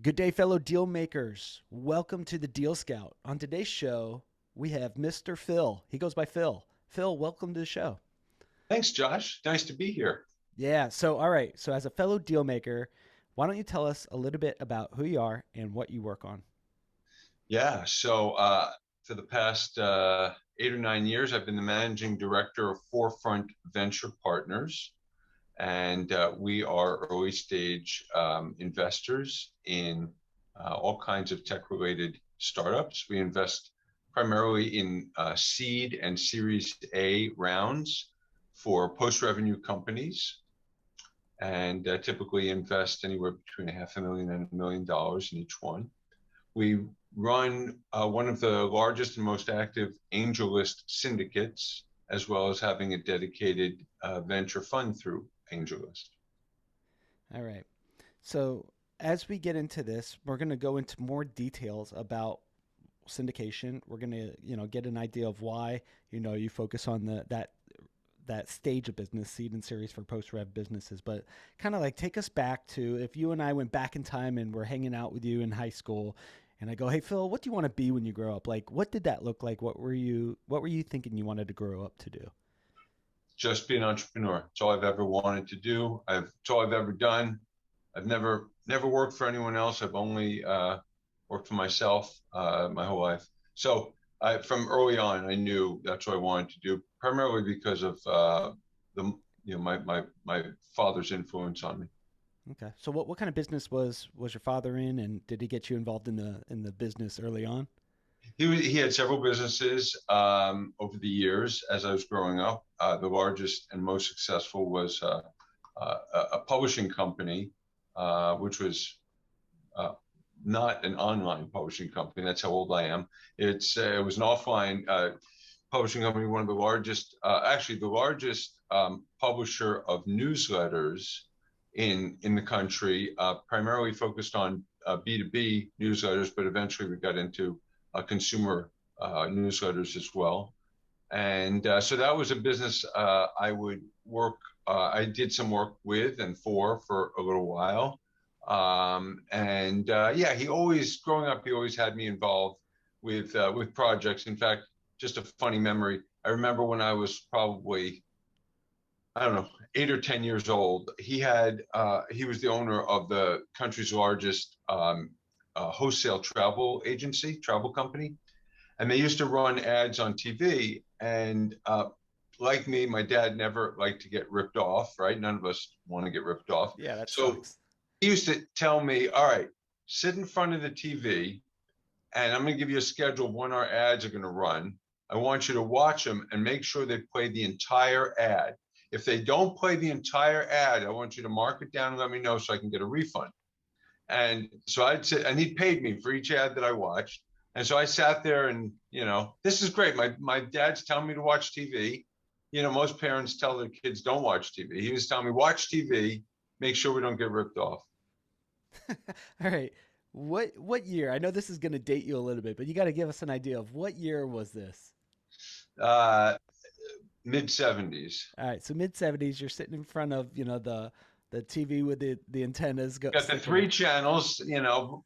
Good day, fellow deal makers. Welcome to the Deal Scout. On today's show, we have Mr. Phil. He goes by Phil. Phil, welcome to the show. Thanks, Josh. Nice to be here. Yeah, so all right. So as a fellow deal maker, why don't you tell us a little bit about who you are and what you work on? For the past 8 or 9 years, I've been the managing director of Forefront Venture Partners, and we are early stage investors in all kinds of tech related startups. We invest primarily in seed and Series A rounds for post revenue companies, and typically invest anywhere between $500,000 and $1 million in each one. We run one of the largest and most active angel list syndicates, as well as having a dedicated venture fund through angel list. All right. So as we get into this, we're going to go into more details about syndication. We're going to, get an idea of why, you focus on that stage of business, seed and series for post rev businesses. But kind of like take us back to if you and I went back in time and we're hanging out with you in high school, and I go, "Hey Phil, what do you want to be when you grow up? Like, what did that look like? What were you thinking you wanted to grow up to do?" Just be an entrepreneur. It's all I've ever wanted to do. It's all I've ever done. I've never worked for anyone else. I've only worked for myself my whole life. From early on, I knew that's what I wanted to do, primarily because of my father's influence on me. Okay. So what kind of business was your father in, and did he get you involved in the business early on? He had several businesses over the years as I was growing up. The largest and most successful was a publishing company, which was not an online publishing company. That's how old I am. It was an offline publishing company, one of the largest, actually the largest publisher of newsletters in the country, primarily focused on B2B newsletters, but eventually we got into consumer newsletters as well. And so that was a business I would work. I did some work with and for a little while. He always, growing up, he always had me involved with projects. In fact, just a funny memory. I remember when I was probably, I don't know, 8 or 10 years old. He was the owner of the country's largest wholesale travel agency, travel company, and they used to run ads on TV. And like me, my dad never liked to get ripped off, right? None of us want to get ripped off. Yeah, that So sucks. he used to tell me, all right, sit in front of the TV, and I'm going to give you a schedule of when our ads are going to run. I want you to watch them and make sure they play the entire ad. If they don't play the entire ad, I want you to mark it down and let me know so I can get a refund. And so I'd sit, and he paid me for each ad that I watched. And so I sat there and, this is great. My dad's telling me to watch TV. Most parents tell their kids don't watch TV. He was telling me, watch TV, make sure we don't get ripped off. All right. What year? I know this is going to date you a little bit, but you got to give us an idea of what year was this? Uh, Mid 70s. All right. So mid 70s, you're sitting in front of, the TV with the antennas Got the sticking three up. channels,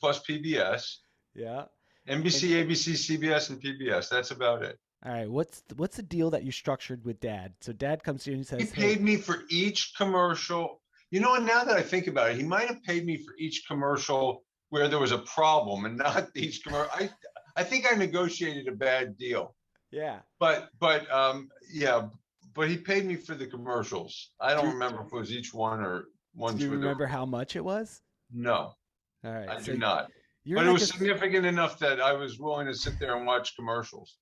plus PBS, Yeah. And NBC, ABC, CBS, and PBS. That's about it. all right, what's the deal that you structured with dad? So dad comes to you and He says, "Hey, paid me for each commercial. And now that I think about it, he might have paid me for each commercial where there was a problem and not each commercial. I think I negotiated a bad deal, yeah." yeah, but he paid me for the commercials. I Do don't you, remember if it was each one or do ones you where there remember were, how much it was? no, All right. I So do not. you're But it like was a significant enough that I was willing to sit there and watch commercials.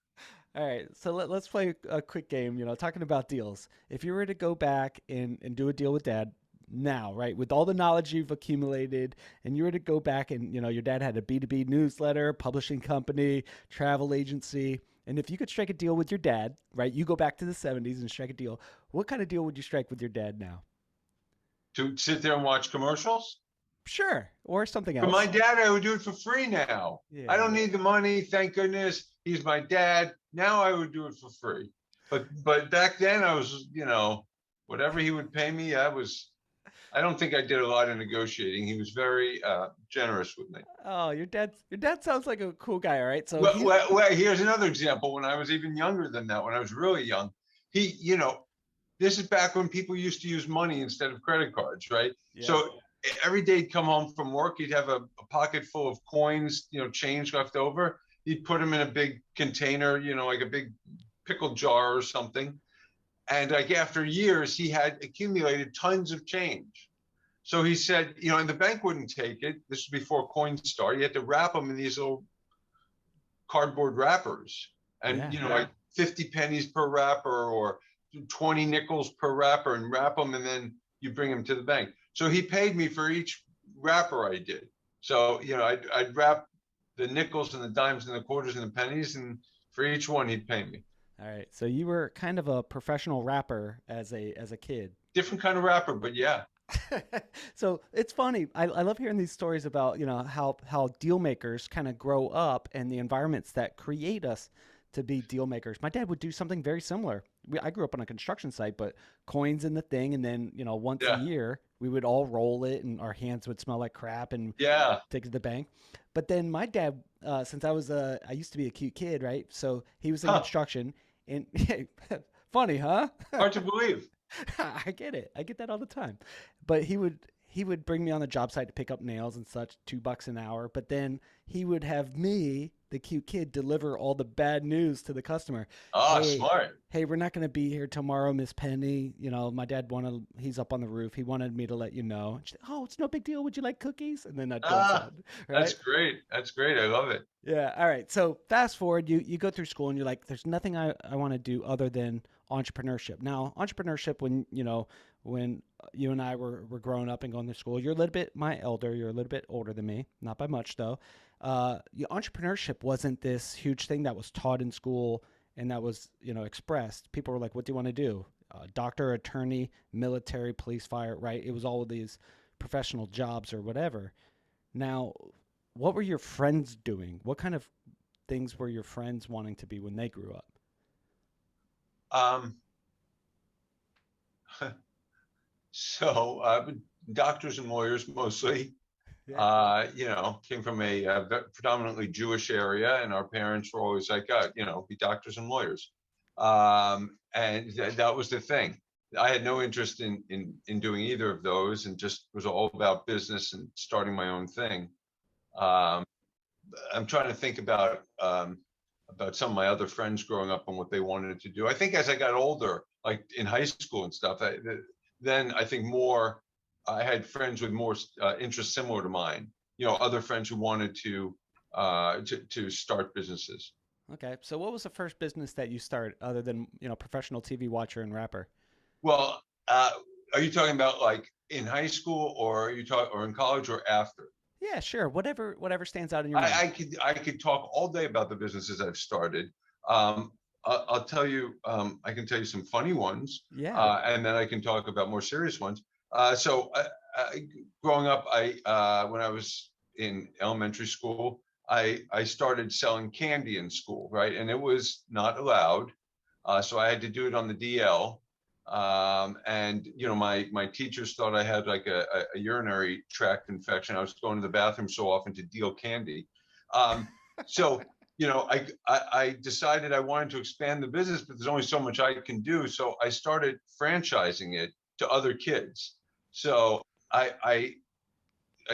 All right. So let's play a quick game, talking about deals. If you were to go back and do a deal with dad now, right, with all the knowledge you've accumulated, and you were to go back and, your dad had a B2B newsletter, publishing company, travel agency, and if you could strike a deal with your dad, right, you go back to the 70s and strike a deal, what kind of deal would you strike with your dad now? To sit there and watch commercials? Sure. Or something For my else. dad, I would do it for free now. I Yeah, don't yeah. need the money, thank goodness. He's my dad. Now I would do it for free. But back then I was, whatever he would pay me, I don't think I did a lot of negotiating. He was very generous with me. Oh, your dad sounds like a cool guy, all right? So Well, here's another example. When I was even younger than that, when I was really young, this is back when people used to use money instead of credit cards, right? yeah. So every day he'd come home from work, he'd have a pocket full of coins, change left over. He'd put them in a big container, like a big pickle jar or something. And like after years, he had accumulated tons of change. So he said, and the bank wouldn't take it. This was before Coinstar. You had to wrap them in these little cardboard wrappers, and Yeah. like 50 pennies per wrapper or 20 nickels per wrapper, and wrap them, and then you bring them to the bank. So he paid me for each wrapper I did. So I'd wrap the nickels and the dimes and the quarters and the pennies, and for each one he'd pay me. All right. So you were kind of a professional rapper as a kid. Different kind of wrapper, but yeah. So it's funny. I love hearing these stories about how deal makers kind of grow up and the environments that create us to be deal makers. My dad would do something very similar. I grew up on a construction site, but coins in the thing, and then once a Yeah. year we would all roll it, and our hands would smell like crap, and Yeah. take it to the bank. But then my dad, since I used to be a cute kid, right? So he was in Huh. construction, and funny, huh? Hard to believe. I get it. I get that all the time. But he would bring me on the job site to pick up nails and such, $2 an hour. But then he would have me, the cute kid, deliver all the bad news to the customer. Ah, Hey, smart. hey, we're not going to be here tomorrow, Miss Penny. My dad he's up on the roof. He wanted me to let you know. She's like, oh, it's no big deal. Would you like cookies? And then I'd go Ah, inside, that's right? great. That's great. I love it. Yeah. All right. So fast forward, you go through school and you're like, there's nothing I want to do other than entrepreneurship. Now, entrepreneurship, when you and I were growing up and going to school, you're a little bit my elder, you're a little bit older than me, not by much though. Entrepreneurship wasn't this huge thing that was taught in school and that was, expressed. People were like, what do you want to do? Doctor, attorney, military, police, fire, right? It was all of these professional jobs or whatever. Now, what were your friends doing? What kind of things were your friends wanting to be when they grew up? Um, so doctors and lawyers mostly. Yeah. Came from a predominantly Jewish area, and our parents were always like, be doctors and lawyers. And that was the thing. I had no interest in doing either of those, and just was all about business and starting my own thing. Um, I'm trying to think about some of my other friends growing up and what they wanted to do. I think as I got older, like in high school and stuff, then I think more. I had friends with more interests similar to mine. Other friends who wanted to start businesses. Okay. So what was the first business that you started other than, professional TV watcher and rapper? Well, are you talking about like in high school, or are you talking, or in college, or after? Yeah, sure. Whatever stands out in your I, mind. I could talk all day about the businesses I've started. I'll tell you. I can tell you some funny ones, Yeah. and then I can talk about more serious ones. Growing up, when I was in elementary school, I started selling candy in school, right? And it was not allowed, so I had to do it on the DL. And my teachers thought I had like a urinary tract infection. I was going to the bathroom so often to deal candy. Um, so I decided I wanted to expand the business, but there's only so much I can do. So I started franchising it to other kids. So I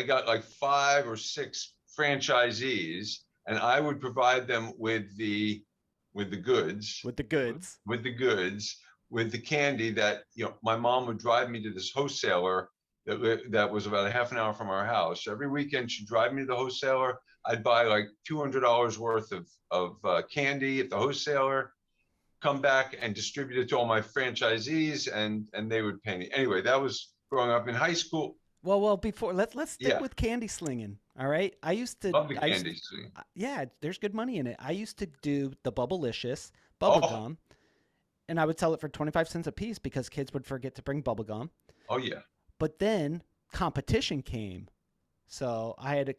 got like 5 or 6 franchisees, and I would provide them with the goods, With the goods. with the goods, with the candy that my mom would drive me to this wholesaler that was about a half an hour from our house. Every weekend she'd drive me to the wholesaler. I'd buy like $200 worth of candy at the wholesaler, come back and distribute it to all my franchisees, and they would pay me. Anyway, that was growing up in high school. Well, before let's stick Yeah, with candy slinging. All right. love the I used, candy. See? yeah, there's good money in it. I used to do the Bubblicious bubble Oh, gum, and I would sell it for 25 cents a piece because kids would forget to bring bubble gum. oh yeah. But then competition came. So I had,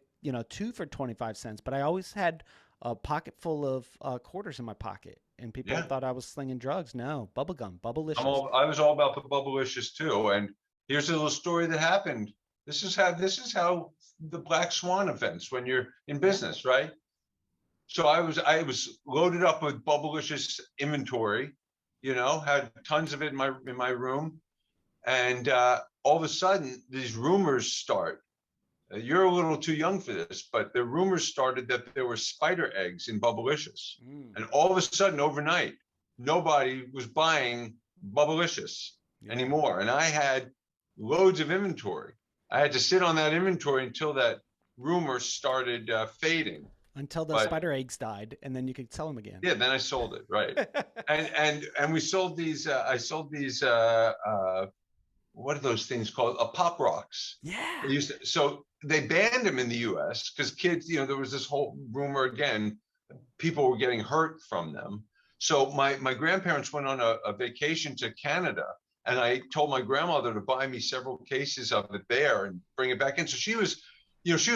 two for 25 cents, but I always had a pocket full of quarters in my pocket. And people Yeah. thought I was slinging drugs. No, bubble gum, Bubblicious. I was all about the Bubblicious too, and Here's a little story that happened. This is how the black swan events when you're in Yeah. business, right? So I was loaded up with Bubblicious inventory, had tons of it in my room, and all of a sudden these rumors start. You're a little too young for this, but the rumors started that there were spider eggs in Bubblicious, Mm. and all of a sudden overnight, nobody was buying Bubblicious Yeah. anymore, and I had loads of inventory. I had to sit on that inventory until that rumor started fading. Until the But spider eggs died, and then you could sell them again. yeah, then I sold it, right? And we sold these. I sold these. What are those things called? Pop rocks. Yeah. They used to, so they banned them in the U.S. because kids, there was this whole rumor again. People were getting hurt from them. So my grandparents went on a vacation to Canada, and I told my grandmother to buy me several cases of it there and bring it back in. So she was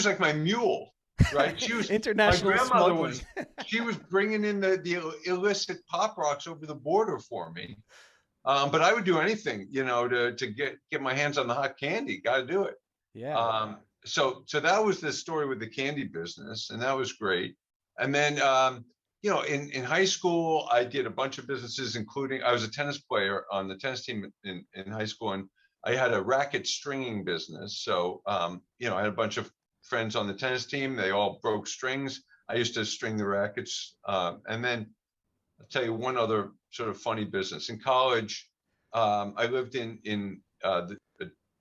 like my mule, right? My International grandmother smuggling. she was bringing in the illicit pop rocks over the border for me. But I would do anything, to get my hands on the hot candy. Got to do it. Yeah. So that was the story with the candy business, and that was great. And then, in high school, I did a bunch of businesses, including I was a tennis player on the tennis team in high school, and I had a racket stringing business. So, I had a bunch of friends on the tennis team. They all broke strings. I used to string the rackets. And then I'll tell you one other sort of funny business. In college, I lived in the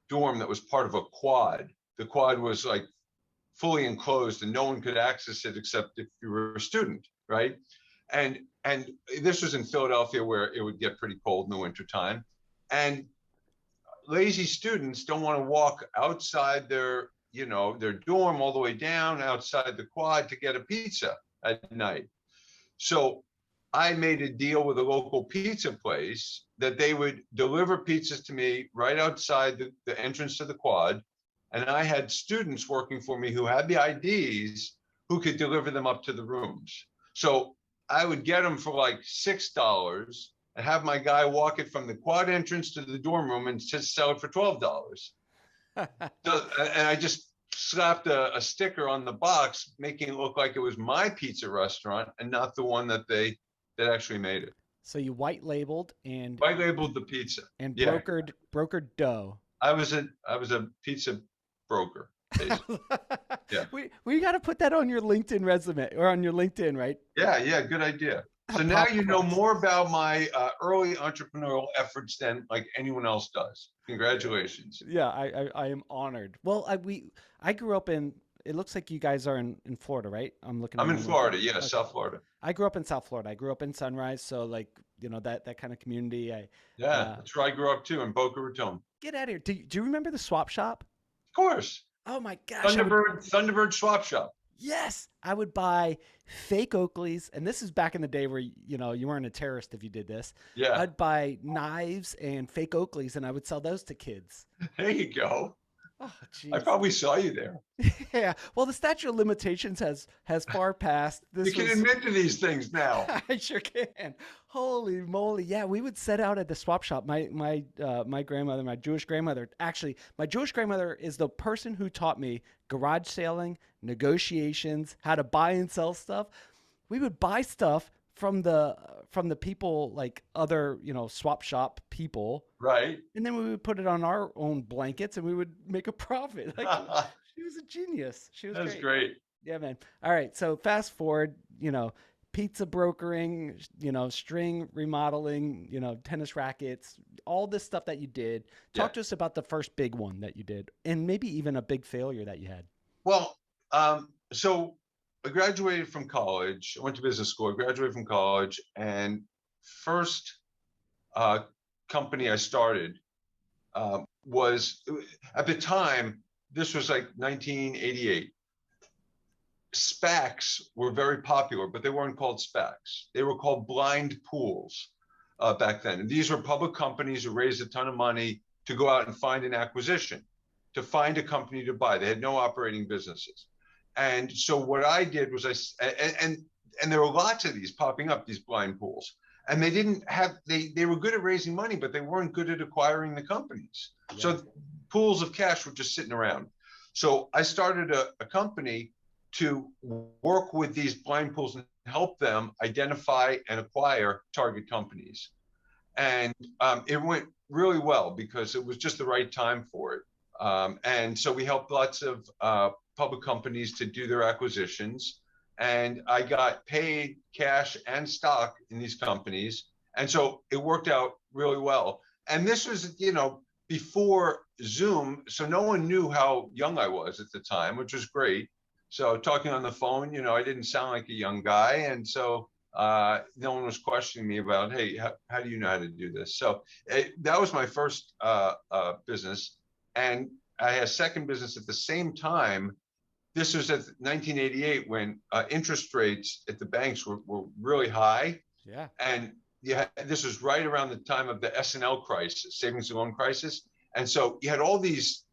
dorm that was part of a quad. The quad was like fully enclosed, and no one could access it except if you were a student, right? And this was in Philadelphia, where it would get pretty cold in the wintertime. And lazy students don't want to walk outside their dorm all the way down outside the quad to get a pizza at night. So I made a deal with a local pizza place that they would deliver pizzas to me right outside the entrance to the quad. And I had students working for me who had the IDs who could deliver them up to the rooms. So I would get them for like $6 and have my guy walk it from the quad entrance to the dorm room and just sell it for $12. And I just slapped a sticker on the box, making it look like it was my pizza restaurant and not the one that actually made it. So you white labeled and I labeled the pizza. Yeah, brokered dough. I was a pizza broker, basically. Yeah. We got to put that on your LinkedIn resume or on your LinkedIn, right? Yeah, good idea. So now you know more about my early entrepreneurial efforts than like anyone else does. Congratulations. Yeah, I am honored. Well, I grew up in. It looks like you guys are in Florida, right? I'm looking. I'm in Florida. Yeah, okay. South Florida. I grew up in South Florida. I grew up in Sunrise, so like that kind of community. Yeah, that's where I grew up too, in Boca Raton. Get out of here. Do you remember the swap shop? Of course. Oh my gosh. Thunderbird Swap Shop. Yes, I would buy fake Oakleys, and this is back in the day where you weren't a terrorist if you did this. Yeah. I'd buy knives and fake Oakleys, and I would sell those to kids. There you go. Oh, geez. I probably saw you there. Yeah. Well, the statute of limitations has far passed. You can admit to these things now. I sure can. Holy moly! Yeah, we would set out at the swap shop. My grandmother, my Jewish grandmother, actually, my Jewish grandmother is the person who taught me garage selling, negotiations, how to buy and sell stuff. We would buy stuff from the people, like other swap shop people, right? And then we would put it on our own blankets and we would make a profit. Like, she was a genius. She was That's great. Yeah, man. All right, so fast forward, pizza brokering, string remodeling, tennis rackets, all this stuff that you did. Talk to us about the first big one that you did, and maybe even a big failure that you had. Well, so I graduated from college. I went to business school. I graduated from college, and first company I started was, at the time, this was like 1988. SPACs were very popular, but they weren't called SPACs. They were called blind pools back then. And these were public companies who raised a ton of money to go out and find an acquisition, to find a company to buy. They had no operating businesses. And so what I did was and there were lots of these popping up, these blind pools. and they didn't have they were good at raising money, but they weren't good at acquiring the companies. Yeah. So pools of cash were just sitting around. So I started a company to work with these blind pools and help them identify and acquire target companies. And it went really well because it was just the right time for it. And so we helped lots of public companies to do their acquisitions. And I got paid cash and stock in these companies. And so it worked out really well. And this was, before Zoom. So no one knew how young I was at the time, which was great. So talking on the phone, I didn't sound like a young guy. And so no one was questioning me about, hey, how do you know how to do this? So that was my first business. And I had a second business at the same time. This was at 1988 when interest rates at the banks were really high. Yeah. And yeah, this was right around the time of the S&L crisis, savings and loan crisis. And so you had all these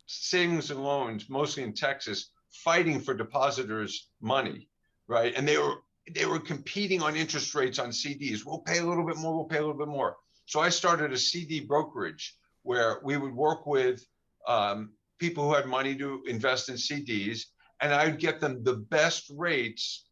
savings and loans, mostly in Texas, fighting for depositors' money, right? And they were competing on interest rates on CDs. We'll pay a little bit more. We'll pay a little bit more. So I started a CD brokerage where we would work with people who had money to invest in CDs, and I'd get them the best rates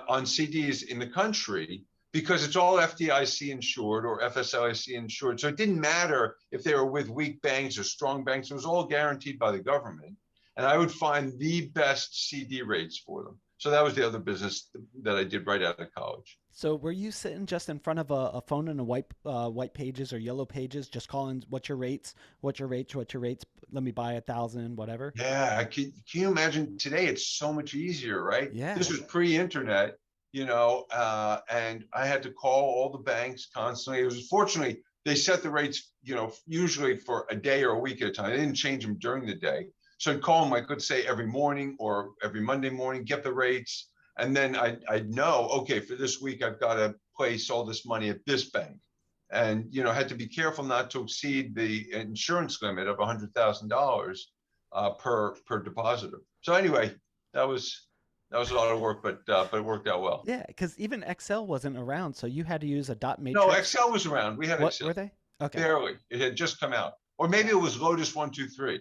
on CDs in the country because it's all FDIC insured or FSLIC insured. So it didn't matter if they were with weak banks or strong banks. It was all guaranteed by the government. And I would find the best CD rates for them. So that was the other business that I did right out of college. So were you sitting just in front of a phone and a white pages or yellow pages, just calling what's your rates, what's your rates, what's your rates? Let me buy 1,000, whatever. Yeah, can you imagine today? It's so much easier, right? Yeah. This was pre-internet, and I had to call all the banks constantly. It was fortunately they set the rates, usually for a day or a week at a time. They didn't change them during the day. So I'd call them, I could say every morning or every Monday morning, get the rates. And then I'd know, okay, for this week, I've got to place all this money at this bank. And, had to be careful not to exceed the insurance limit of $100,000 per depositor. So anyway, that was a lot of work, but it worked out well. Yeah, because even Excel wasn't around, so you had to use a dot matrix. No, Excel was around. We had What Excel. were they? Okay. Barely. It had just come out. Or maybe it was Lotus 123.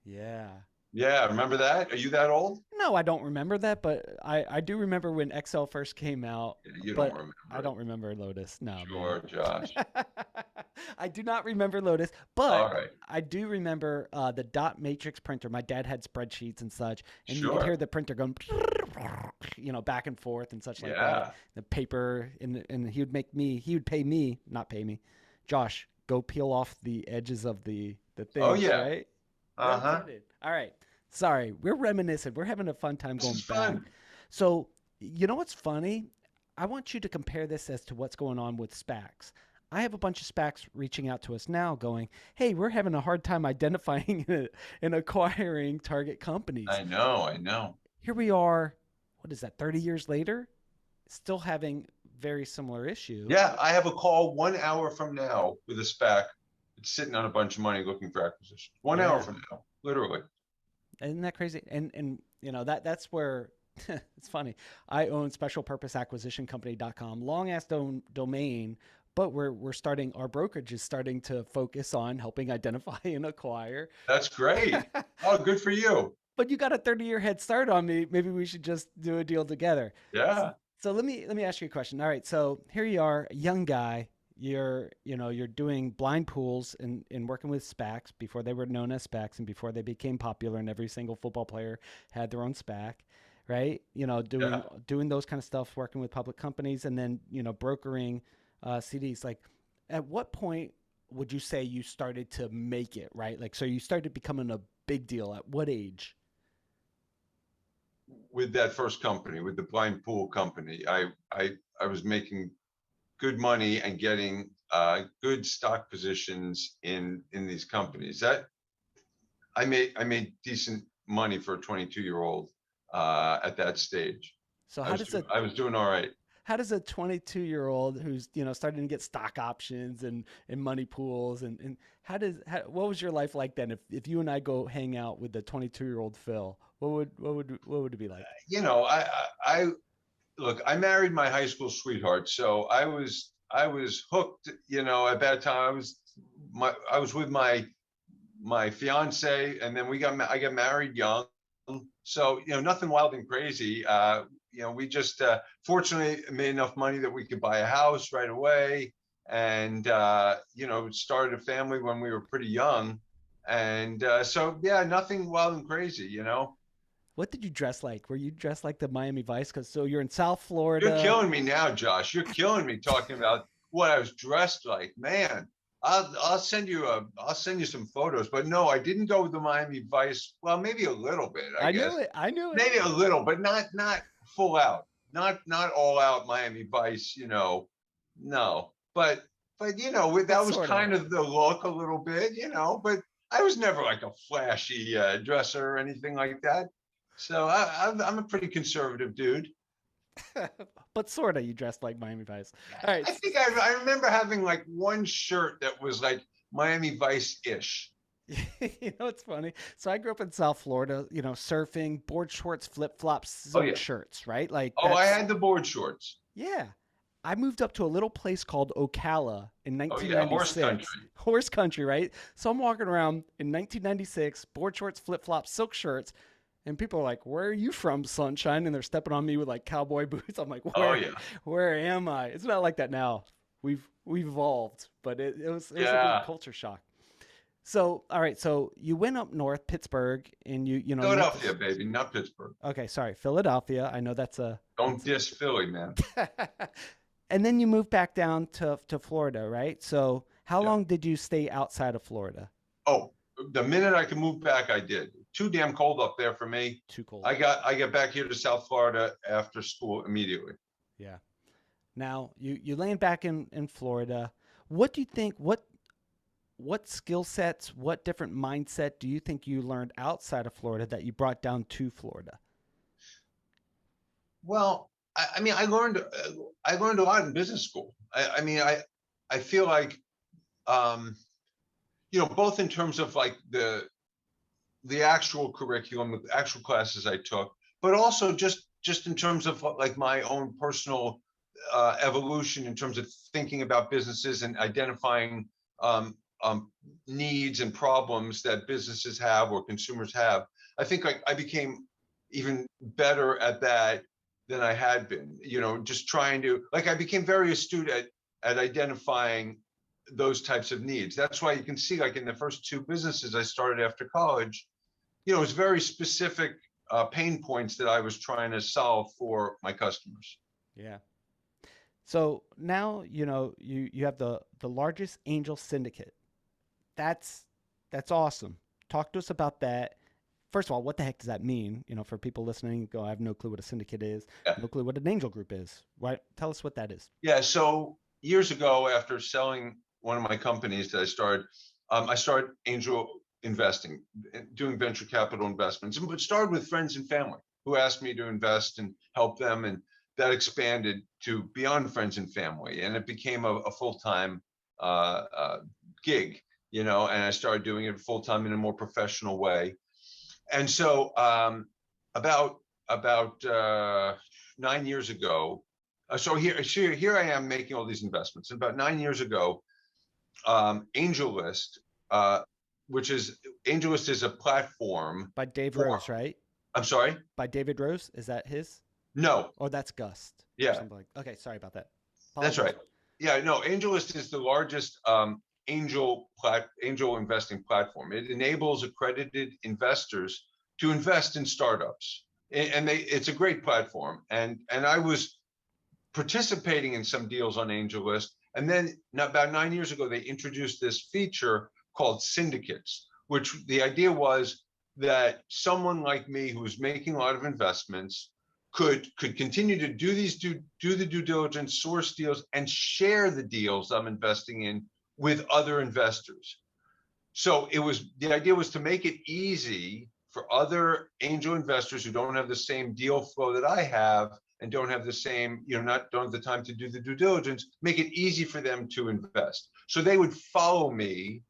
Yeah. Yeah, remember that? Are you that old? No, I don't remember that, but I do remember when Excel first came out. You but don't remember. I don't remember Lotus. No. Sure, Josh. I do not remember Lotus, but All right. I do remember the dot matrix printer. My dad had spreadsheets and such, and you Sure. could hear the printer going, back and forth and such like Yeah. that. The paper, and he would pay me, not pay me, Josh, go peel off the edges of the things, Oh, yeah. right? Uh-huh. All right. Sorry, we're reminiscing. We're having a fun time This going is back. fun. So, you know what's funny? I want you to compare this as to what's going on with SPACs. I have a bunch of SPACs reaching out to us now going, hey, we're having a hard time identifying and acquiring target companies. I know. Here we are, what is that, 30 years later? Still having very similar issues. Yeah, I have a call 1 hour from now with a SPAC. It's sitting on a bunch of money looking for acquisition. 1 hour from now, literally. Isn't that crazy? And that's where it's funny. I own specialpurposeacquisitioncompany.com, long ass domain, but we're starting, our brokerage is starting to focus on helping identify and acquire. That's great. Oh, good for you. But you got a 30-year head start on me. Maybe we should just do a deal together. Yeah. So let me ask you a question. All right, so here you are, a young guy. You're doing blind pools and working with SPACs before they were known as SPACs and before they became popular and every single football player had their own SPAC, right? Doing those kind of stuff, working with public companies, and then brokering CDs. Like, at what point would you say you started to make it, right? Like, so you started becoming a big deal at what age? With that first company, with the blind pool company, I was making good money and getting good stock positions in these companies. That I made decent money for a 22-year-old at that stage. So I was doing all right. How does a 22-year-old who's starting to get stock options and money pools and what was your life like then? If you and I go hang out with the 22-year-old Phil, what would it be like? I look, I married my high school sweetheart, so I was was hooked. At that time I was with my fiance, and then I got married young. So, nothing wild and crazy. We just fortunately made enough money that we could buy a house right away, and started a family when we were pretty young. And so, yeah, nothing wild and crazy. What did you dress like? Were you dressed like the Miami Vice? Because so you're in South You're Florida. killing me now, Josh. You're killing me talking about what I was dressed like, man. I'll send you some photos, but no, I didn't go with the Miami Vice. Well, maybe a little bit, I I guess. knew it. I knew it. Maybe a little, but not full out, not all out Miami Vice. No, but But that was sort of. kind of the look a little bit. But I was never like a flashy dresser or anything like that. So I'm a pretty conservative dude. But sort of, you dressed like Miami Vice. All right. I think I remember having like one shirt that was like Miami Vice ish. It's funny. So I grew up in South Florida, surfing, board shorts, flip flops, Oh silk yeah. shirts, right? Like Oh, I that's, had the board shorts. yeah. I moved up to a little place called Ocala in Oh yeah, horse 1996. country. Horse country, right? So I'm walking around in 1996, board shorts, flip flops, silk shirts, and people are like, "Where are you from, sunshine?" And they're stepping on me with like cowboy boots. I'm like, Oh "Where, yeah. where am I?" It's not like that now. We've evolved, but it was a big Yeah. culture shock. So, all right, so you went up north, Pittsburgh, and you went Philadelphia, to, baby, not Pittsburgh. okay, sorry, Philadelphia. I know Don't diss Philly, man. and then you moved back down to Florida, right? So, how Yeah. long did you stay outside of Florida? Oh, the minute I could move back, I did. Too damn cold up there for me. Too cold. I got back here to South Florida after school immediately. Yeah. Now, you land back in Florida. What do you think what skill sets, what different mindset do you think you learned outside of Florida that you brought down to Florida? Well, I mean, I learned a lot in business school. I mean, I feel like um, both in terms of like the actual curriculum, the actual classes I took, but also just in terms of like my own personal evolution in terms of thinking about businesses and identifying um, needs and problems that businesses have or consumers have. I think I became even better at that than I had been. Just trying to like I became very astute at identifying those types of needs. That's why you can see like in the first two businesses I started after college, it was very specific pain points that I was trying to solve for my customers. Yeah. So now you have the largest angel syndicate. That's that's awesome. Talk to us about that. First of all, what the heck does that mean? For people listening, go, I have no clue what a syndicate is, Yeah. no clue what an angel group is. Right? Tell us what that is. Yeah. So years ago, after selling one of my companies that I started angel investing, doing venture capital investments, and it started with friends and family who asked me to invest and help them, and that expanded to beyond friends and family, and it became a full time gig, and I started doing it full time in a more professional way. And so about 9 years ago, so here I am making all these investments. And about 9 years ago, AngelList, which is AngelList is a platform By Dave for. Rose, right? I'm sorry. By David Rose, is that his? No. Or that's Gust or Yeah, something like. Okay, sorry about that. that's Apologize. right. Yeah, no. AngelList is the largest angel investing platform. It enables accredited investors to invest in startups, and it's a great platform. And I was participating in some deals on AngelList. And then about 9 years ago, they introduced this feature called syndicates, which the idea was that someone like me who was making a lot of investments could continue to do the due diligence, source deals, and share the deals I'm investing in with other investors. So the idea was to make it easy for other angel investors who don't have the same deal flow that I have and don't have the same, don't have the time to do the due diligence, make it easy for them to invest. So they would follow me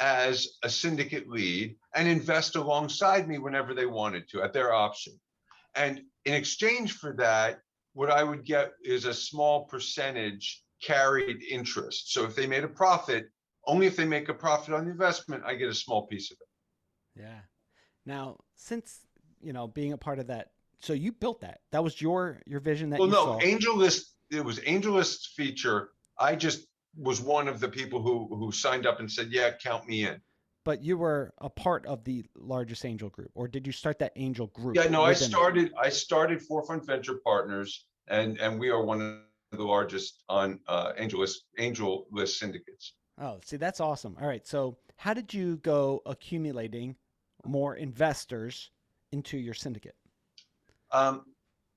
as a syndicate lead and invest alongside me whenever they wanted to at their option. And in exchange for that, what I would get is a small percentage carried interest. So if they made a profit, only if they make a profit on the investment, I get a small piece of it. Yeah. Now, since being a part of that, so you built that. That was your vision that Well, you no, saw. AngelList, it was AngelList's feature. I just was one of the people who signed up and said, yeah, count me in. But you were a part of the largest angel group, or did you start that angel group Yeah, no, within that? I started Forefront Venture Partners, and we are one of the largest on angel list syndicates. Oh, see, that's awesome. All right. So, how did you go accumulating more investors into your syndicate? Um,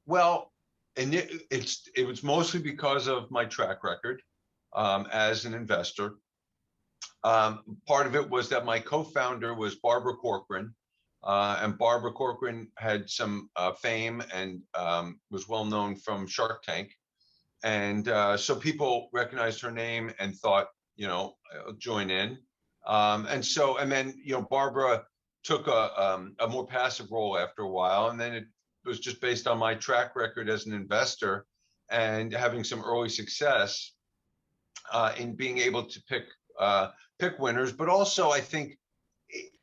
well, and it was mostly because of my track record as an investor. Part of it was that my co-founder was Barbara Corcoran, and Barbara Corcoran had some fame and was well known from Shark Tank, and so people recognized her name and thought, I'll join in. And then Barbara took a more passive role after a while, and then it was just based on my track record as an investor and having some early success in being able to pick winners. But also, I think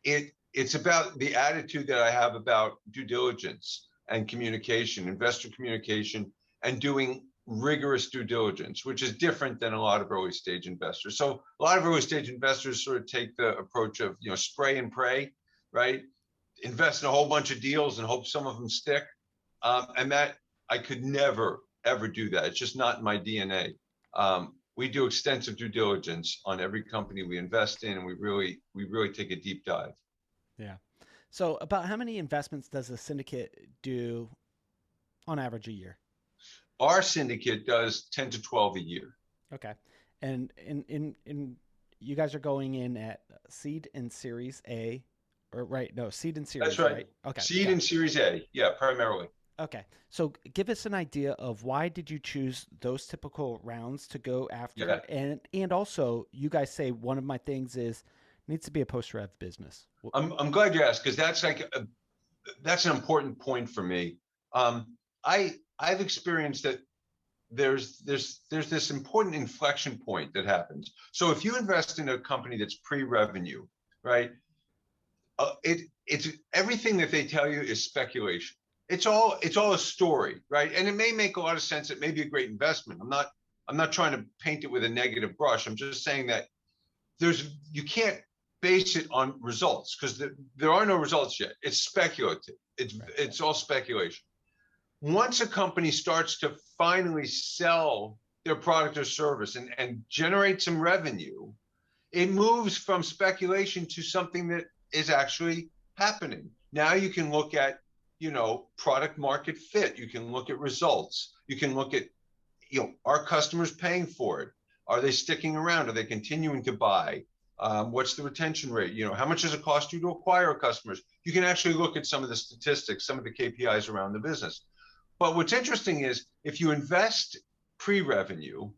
it's about the attitude that I have about due diligence and communication, investor communication, and doing rigorous due diligence, which is different than a lot of early stage investors. So a lot of early stage investors sort of take the approach of spray and pray, right? Invest in a whole bunch of deals and hope some of them stick, and that I could never ever do that. It's just not in my DNA. We do extensive due diligence on every company we invest in, and we really take a deep dive. Yeah. So, about how many investments does a syndicate do on average a year? Our syndicate does 10 to 12 a year. Okay. And in you guys are going in at seed and series A, or right? No, seed and That's series, right. right? Okay, Seed got and Series A, yeah, primarily. Okay. So give us an idea of why did you choose those typical rounds to go Yeah, after? And also you guys say one of my things is needs to be a post rev business. I'm glad you asked because that's an important point for me. I've experienced that there's this important inflection point that happens. So if you invest in a company that's pre-revenue, right? It's everything that they tell you is speculation. It's all a story, right? And it may make a lot of sense. It may be a great investment. I'm not trying to paint it with a negative brush. I'm just saying that you can't base it on results because there are no results yet. It's speculative. Right. It's all speculation. Once a company starts to finally sell their product or service and generate some revenue, it moves from speculation to something that is actually happening. Now you can look at, product market fit. You can look at results. You can look at, are customers paying for it? Are they sticking around? Are they continuing to buy? What's the retention rate? How much does it cost you to acquire customers? You can actually look at some of the statistics, some of the KPIs around the business. But what's interesting is if you invest pre-revenue,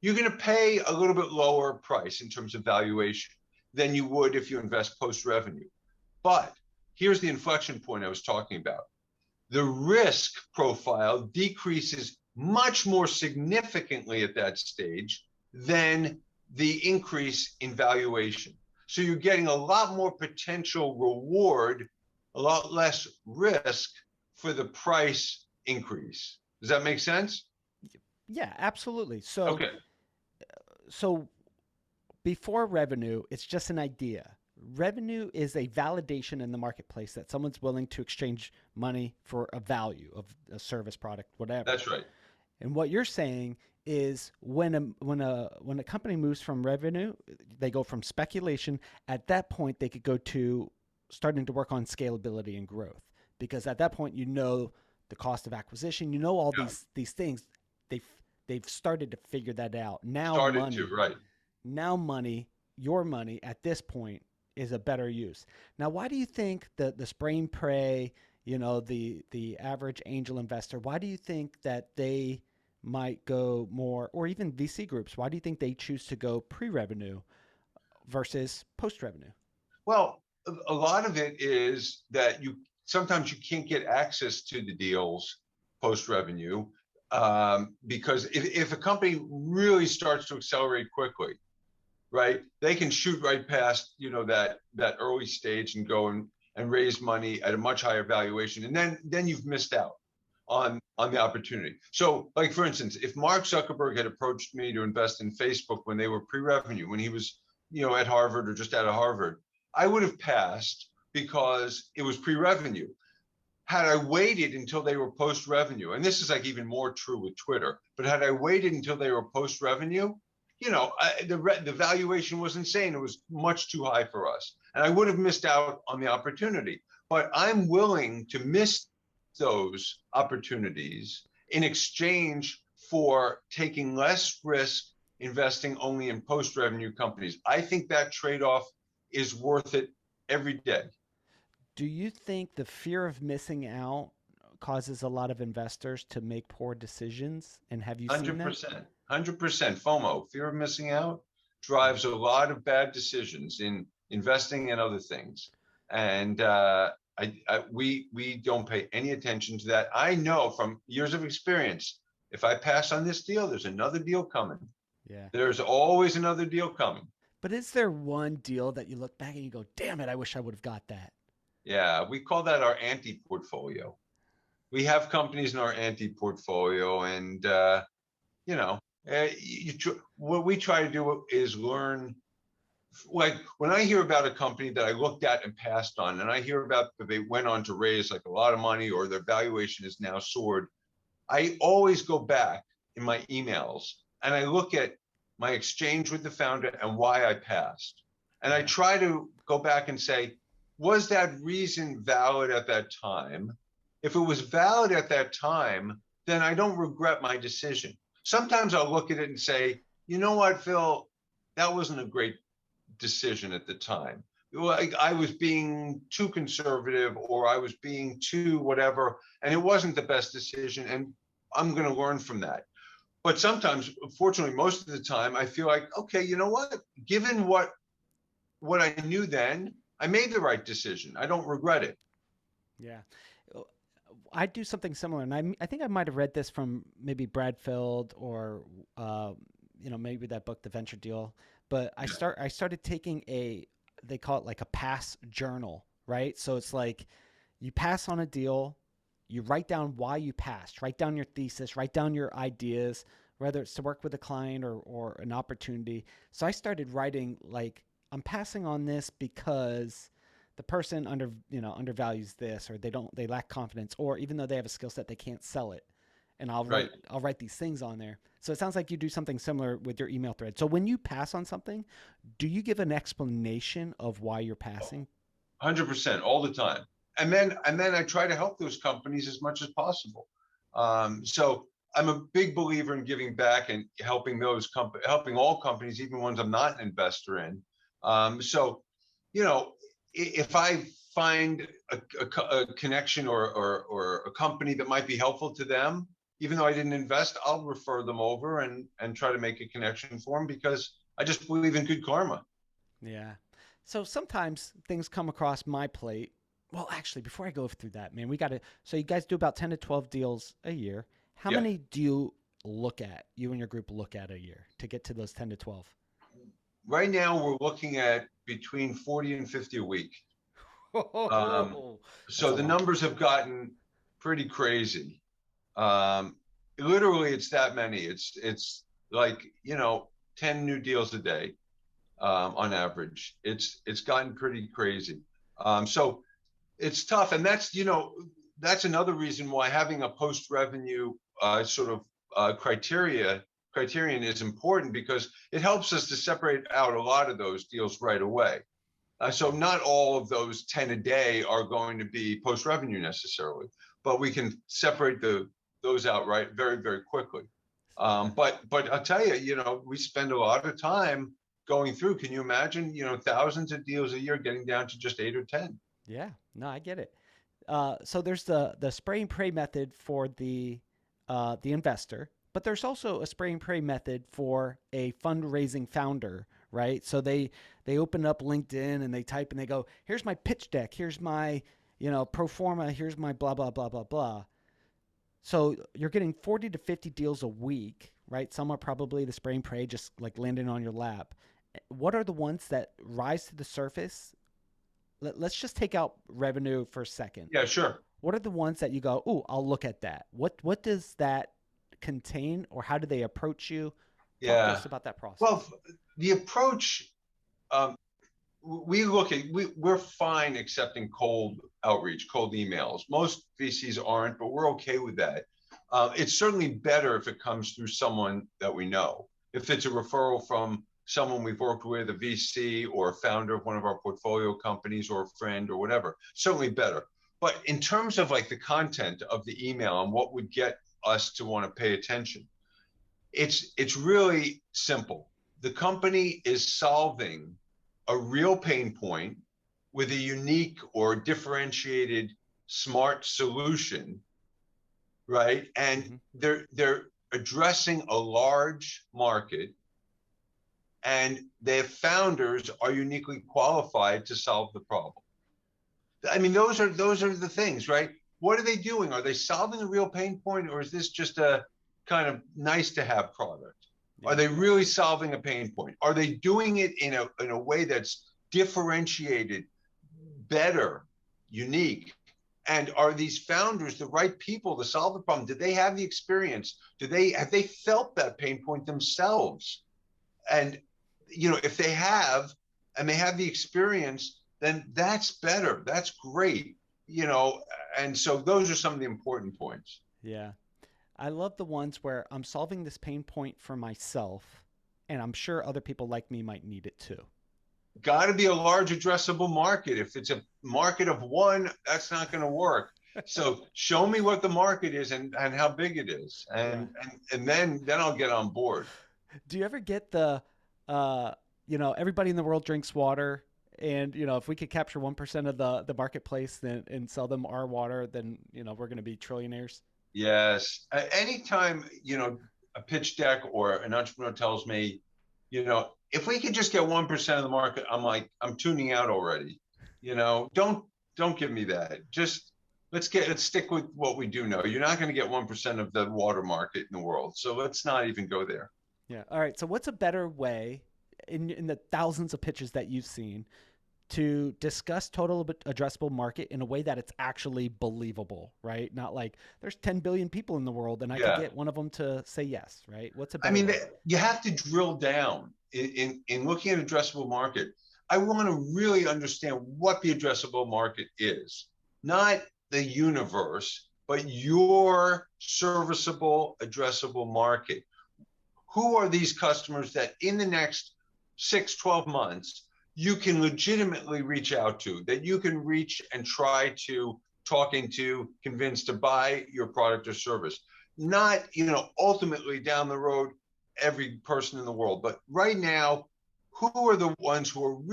you're going to pay a little bit lower price in terms of valuation than you would if you invest post-revenue. But here's the inflection point I was talking about. The risk profile decreases much more significantly at that stage than the increase in valuation. So you're getting a lot more potential reward, a lot less risk for the price increase. Does that make sense? Yeah, absolutely. So Okay. so before revenue, it's just an idea. Revenue is a validation in the marketplace that someone's willing to exchange money for a value of a service, product, whatever. That's right. And what you're saying is when a company moves from revenue, they go from speculation. At that point, they could go to starting to work on scalability and growth because at that point, the cost of acquisition, all Yeah. these things. They've they've started to figure that out. Started to, right. Now money, your money at this point is a better use. Now, why do you think the spray and pray, the average angel investor, why do you think that they might go more, or even VC groups, why do you think they choose to go pre-revenue versus post-revenue? Well, a lot of it is that sometimes you can't get access to the deals post revenue. Because if a company really starts to accelerate quickly, right, they can shoot right past, that early stage and go and raise money at a much higher valuation, and then you've missed out on the opportunity. So, like for instance, if Mark Zuckerberg had approached me to invest in Facebook when they were pre-revenue, when he was, at Harvard or just out of Harvard, I would have passed because it was pre-revenue. Had I waited until they were post revenue, and this is like even more true with Twitter, but had I waited until they were post revenue, the valuation was insane. It was much too high for us, and I would have missed out on the opportunity. But I'm willing to miss those opportunities in exchange for taking less risk, investing only in post revenue companies. I think that trade off is worth it every day. Do you think the fear of missing out causes a lot of investors to make poor decisions? And have you seen that? 100%. 100%. FOMO, fear of missing out, drives a lot of bad decisions in investing and other things. And we don't pay any attention to that. I know from years of experience, if I pass on this deal, there's another deal coming. Yeah. There's always another deal coming. But is there one deal that you look back and you go, damn it, I wish I would have got that? Yeah, we call that our anti-portfolio. We have companies in our anti-portfolio, and you know, what we try to do is learn. Like when I hear about a company that I looked at and passed on, and I hear about that they went on to raise like a lot of money or their valuation is now soared, I always go back in my emails and I look at my exchange with the founder and why I passed. And I try to go back and say, was that reason valid at that time? If it was valid at that time, then I don't regret my decision. Sometimes I'll look at it and say, you know what, Phil, that wasn't a great decision at the time. Like I was being too conservative or I was being too whatever, and it wasn't the best decision. And I'm going to learn from that. But sometimes, fortunately, most of the time, I feel like, okay, you know what? Given what I knew then, I made the right decision. I don't regret it. Yeah. I do something similar, and I think I might have read this from maybe Bradfield or maybe that book, The Venture Deal. But I started taking they call it like a pass journal, right? So it's like you pass on a deal, you write down why you passed, write down your thesis, write down your ideas, whether it's to work with a client or an opportunity. So I started writing like I'm passing on this because the person undervalues this, or they lack confidence, or even though they have a skill set they can't sell it, and Right. I'll write these things on there. So it sounds like you do something similar with your email thread. So when you pass on something, do you give an explanation of why you're passing? 100% all the time. And then I try to help those companies as much as possible. So I'm a big believer in giving back and helping helping all companies, even ones I'm not an investor in. So, if I find a connection or a company that might be helpful to them, even though I didn't invest, I'll refer them over and try to make a connection for them because I just believe in good karma. Yeah. So sometimes things come across my plate. Well, actually, before I go through that, man, we got to. So you guys do about 10 to 12 deals a year. How Yeah. many do you and your group look at a year to get to those 10 to 12? Right now, we're looking at between 40 and 50 a week. Um, That's so a the lot. numbers have gotten pretty crazy. Um, Literally, it's that many. It's like 10 new deals a day on average. It's gotten pretty crazy. So it's tough, and that's another reason why having a post revenue sort of criterion is important because it helps us to separate out a lot of those deals right away. So Yeah. not all of those 10 a day are going to be post revenue necessarily, but we can separate those out right very, very quickly. Yeah. But I'll tell you, we spend a lot of time going through. Can you imagine, thousands of deals a year getting down to just 8 or 10? Yeah. No, I get it. So there's the spray and pray method for the investor, but there's also a spray and pray method for a fundraising founder, right? So they open up LinkedIn and they type and they go, "Here's my pitch deck. Here's my pro forma. Here's my blah blah blah blah blah." So you're getting 40 to 50 deals a week, right? Some are probably the spray and pray, just like landing on your lap. What are the ones that rise to the surface? Let's just take out revenue for a second. Yeah, sure. What are the ones that you go, "Oh, I'll look at that." What does that contain, or how do they approach you? Talk to Yeah. us about that Well, process. the approach, um, we're fine accepting cold outreach, cold emails. Most VCs aren't, but we're okay with that. It's certainly better if it comes through someone that we know. If it's a referral from someone we've worked with, a VC or a founder of one of our portfolio companies or a friend or whatever, certainly better. But in terms of like the content of the email and what would get us to want to pay attention, it's really simple. The company is solving a real pain point with a unique or differentiated smart solution, right? And Hmm. they're addressing a large market, and their founders are uniquely qualified to solve the problem. I mean, those are the things, right? What are they doing? Are they solving a real pain point, or is this just a kind of nice to have product? Are Yeah. they really solving a pain point? Are they doing it in a way that's differentiated, better, unique? And are these founders the right people to solve the problem? Do they have the experience? Do they have they felt that pain point themselves? And if they have, and they have the experience, then that's better. That's great. And so those are some of the important points. Yeah. I love the ones where I'm solving this pain point for myself, and I'm sure other people like me might need it too. Got to be a large addressable market. If it's a market of one, that's not going to work. So show me what the market is and how big it is, Yeah. and then I'll get on board. Do you ever get uh, everybody in the world drinks water, and if we could capture 1% of the marketplace, then and sell them our water, then we're going to be trillionaires. Yes. Anytime, a pitch deck or an entrepreneur tells me, if we could just get 1% of the market, I'm like, I'm tuning out already. Don't give me that. Just let's stick with what we do know. You're not going to get 1% of the water market in the world. So let's not even go there. Yeah. All right. So what's a better way in the thousands of pitches that you've seen to discuss total addressable market in a way that it's actually believable, right? Not like there's 10 billion people in the world and I could Yeah. get one of them to say yes, right? What's a I better mean, way? you have to drill down in looking at addressable market. I want to really understand what the addressable market is, not the universe, but your serviceable addressable market. Who are these customers that in the next 6, 12 months you can legitimately reach out to, that you can reach and try to talk into, convince to buy your product or service? Not, ultimately down the road, every person in the world, but right now, who are the ones who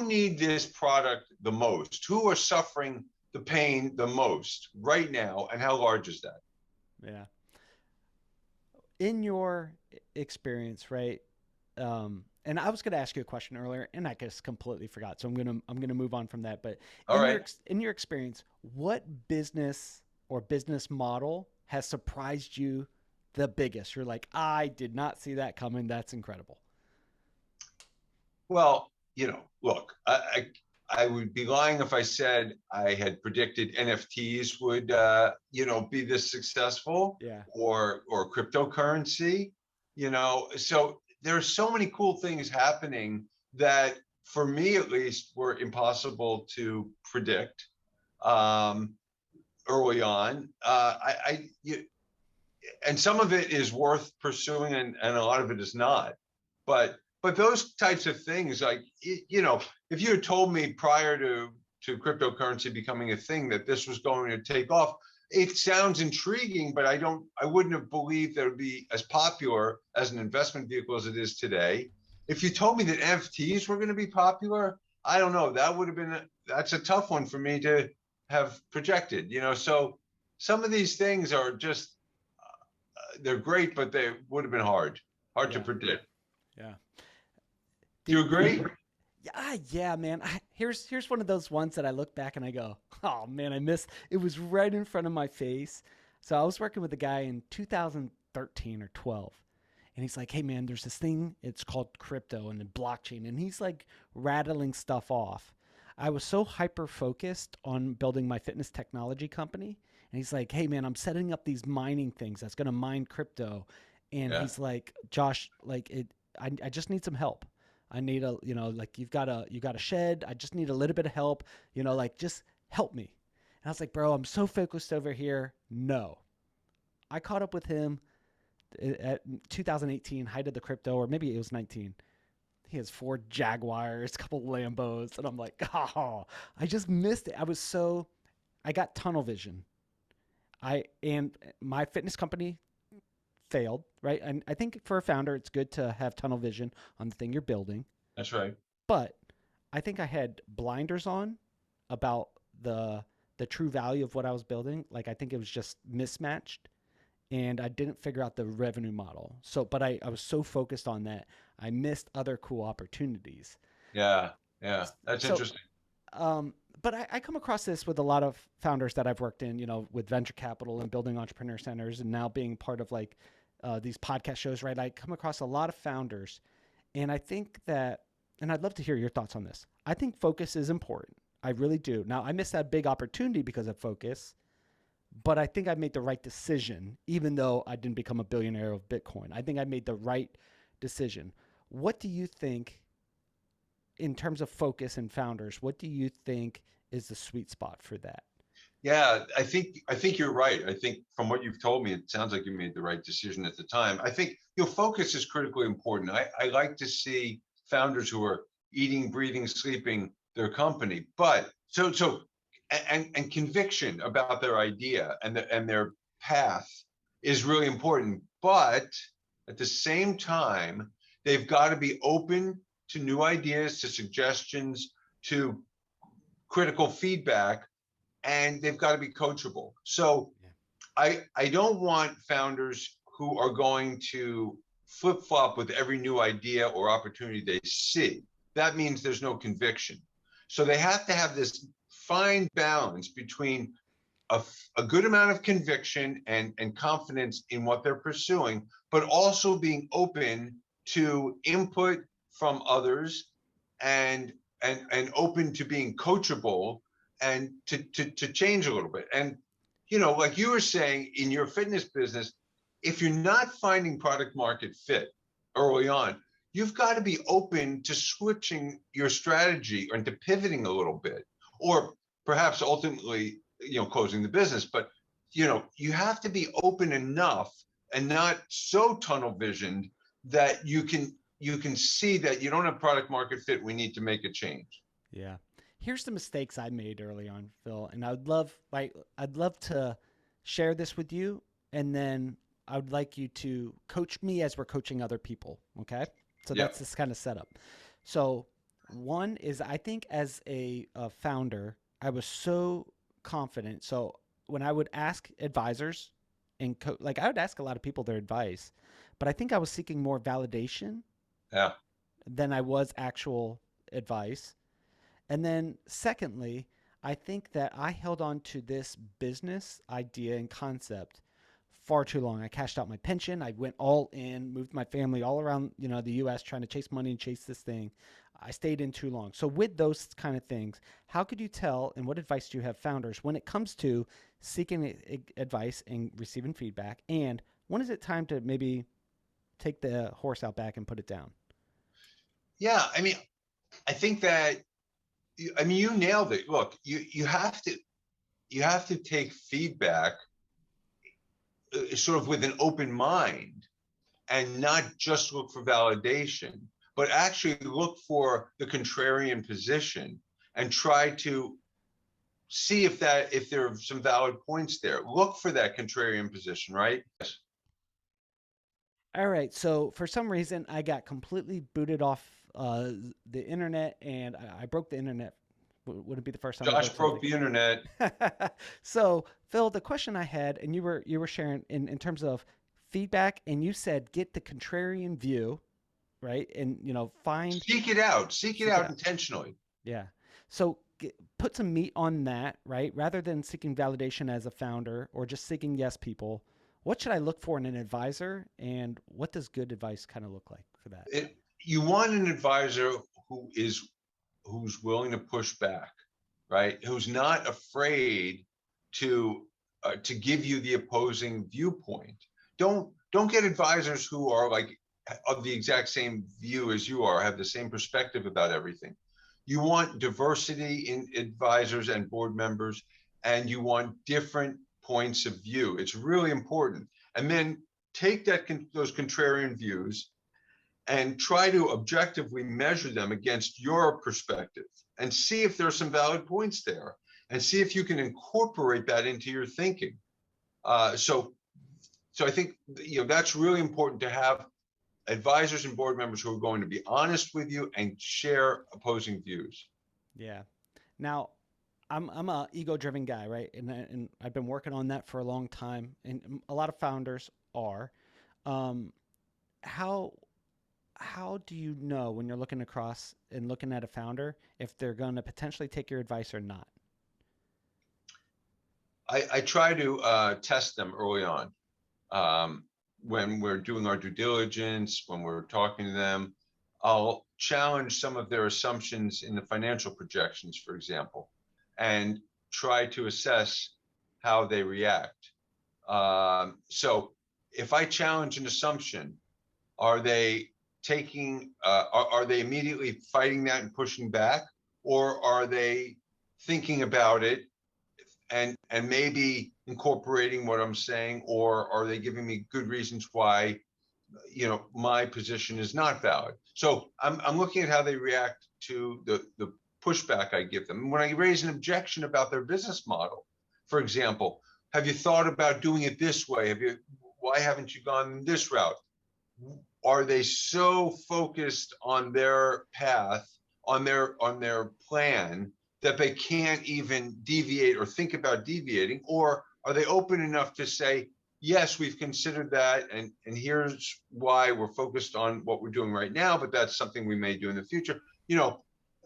need this product the most? Who are suffering the pain the most right now? And how large is that? Yeah. In your experience, right? And I was going to ask you a question earlier, and I just completely forgot. So I'm gonna move on from that. But All right. in your experience, what business or business model has surprised you the biggest? You're like, I did not see that coming. That's incredible. Well, look, I would be lying if I said I had predicted NFTs would, be this successful, Yeah. or cryptocurrency. So there are so many cool things happening that, for me at least, were impossible to predict um, early on. And some of it is worth pursuing, and a lot of it is not. But those types of things, like, if you had told me prior to cryptocurrency becoming a thing that this was going to take off, it sounds intriguing, but I wouldn't have believed that it would be as popular as an investment vehicle as it is today. If you told me that NFTs were going to be popular, I don't know, that's a tough one for me to have projected. So some of these things are just, they're great, but they would have been hard to Yeah. predict. Yeah. Do you Did agree? yeah, man. Here's one of those ones that I look back and I go, oh man, I missed. It was right in front of my face. So I was working with a guy in 2013 or 12. And he's like, hey, man, there's this thing. It's called crypto and the blockchain. And he's like rattling stuff off. I was so hyper focused on building my fitness technology company. And he's like, hey, man, I'm setting up these mining things that's going to mine crypto. And Yeah. he's like, Josh, like I just need some help. I need a, like you got a shed. I just need a little bit of help, like just help me. And I was like, bro, I'm so focused over here. No. I caught up with him at 2018, height of the crypto, or maybe it was 19. He has 4 Jaguars, a couple Lambos, and I'm like, oh, I just missed it. I got tunnel vision. And my fitness company failed, right? And I think for a founder, it's good to have tunnel vision on the thing you're building. That's right. But I think I had blinders on about the true value of what I was building. Like I think it was just mismatched and I didn't figure out the revenue model. So, but I was so focused on that, I missed other cool opportunities. Yeah. Yeah. That's So, interesting. um, but I come across this with a lot of founders that I've worked in, with venture capital and building entrepreneur centers, and now being part of like these podcast shows, right? I come across a lot of founders, and I think that, and I'd love to hear your thoughts on this. I think focus is important. I really do. Now, I missed that big opportunity because of focus, but I think I made the right decision, even though I didn't become a billionaire of Bitcoin. I think I made the right decision. What do you think, in terms of focus and founders, what do you think is the sweet spot for that? Yeah, I think you're right. I think from what you've told me, it sounds like you made the right decision at the time. I think your focus is critically important. I like to see founders who are eating, breathing, sleeping their company, but and conviction about their idea and their path is really important. But at the same time, they've got to be open to new ideas, to suggestions, to critical feedback, and they've got to be coachable. So Yeah. I don't want founders who are going to flip flop with every new idea or opportunity they see. That means there's no conviction. So they have to have this fine balance between a good amount of conviction and confidence in what they're pursuing, but also being open to input from others and and open to being coachable and to change a little bit. And like you were saying in your fitness business, if you're not finding product market fit early on, you've got to be open to switching your strategy or into pivoting a little bit, or perhaps ultimately, closing the business. But you have to be open enough and not so tunnel visioned that you can see that you don't have product market fit. We need to make a change. Yeah. Here's the mistakes I made early on, Phil, and I'd love to share this with you, and then I would like you to coach me as we're coaching other people. Okay. So Yeah. that's this kind of setup. So one is I think as a founder, I was so confident. So when I would ask advisors and like I would ask a lot of people their advice, but I think I was seeking more validation Yeah. than I was actual advice. And then, secondly, I think that I held on to this business idea and concept far too long. I cashed out my pension. I went all in, moved my family all around, the U.S. trying to chase money and chase this thing. I stayed in too long. So, with those kind of things, how could you tell, and what advice do you have founders when it comes to seeking advice and receiving feedback? And when is it time to maybe take the horse out back and put it down? Yeah. I mean, I think that you nailed it. Look, you have to take feedback sort of with an open mind and not just look for validation, but actually look for the contrarian position and try to see if there are some valid points there. Look for that contrarian position, right? All right. So for some reason, I got completely booted off the internet, and I broke the internet. Would it be the first time I Josh broke broke something? the internet. So Phil, the question I had, and you were sharing in terms of feedback, and you said get the contrarian view, right? And find Seek it out. Seek it seek it out out. intentionally. Yeah. So put some meat on that, right? Rather than seeking validation as a founder or just seeking yes people, what should I look for in an advisor, and what does good advice kind of look like for that? You want an advisor who's willing to push back, right? Who's not afraid to give you the opposing viewpoint. Don't get advisors who are like of the exact same view as you are, have the same perspective about everything. You want diversity in advisors and board members, and you want different points of view. It's really important. And then take those contrarian views and try to objectively measure them against your perspective and see if there's some valid points there, and see if you can incorporate that into your thinking. So I think that's really important, to have advisors and board members who are going to be honest with you and share opposing views. Yeah. Now, I'm a ego driven guy, right? And I've been working on that for a long time, and a lot of founders are. Um, how how do you know when you're looking across and looking at a founder if they're going to potentially take your advice or not? I try to test them early on. When we're doing our due diligence, when we're talking to them, I'll challenge some of their assumptions in the financial projections, for example, and try to assess how they react. So if I challenge an assumption, are they are they immediately fighting that and pushing back, or are they thinking about it and maybe incorporating what I'm saying, or are they giving me good reasons why my position is not valid? So I'm looking at how they react to the pushback I give them. When I raise an objection about their business model, for example, have you thought about doing it this way? Why haven't you gone this route? Are they so focused on their path, on their plan, that they can't even deviate or think about deviating? Or are they open enough to say, yes, we've considered that, and here's why we're focused on what we're doing right now, but that's something we may do in the future?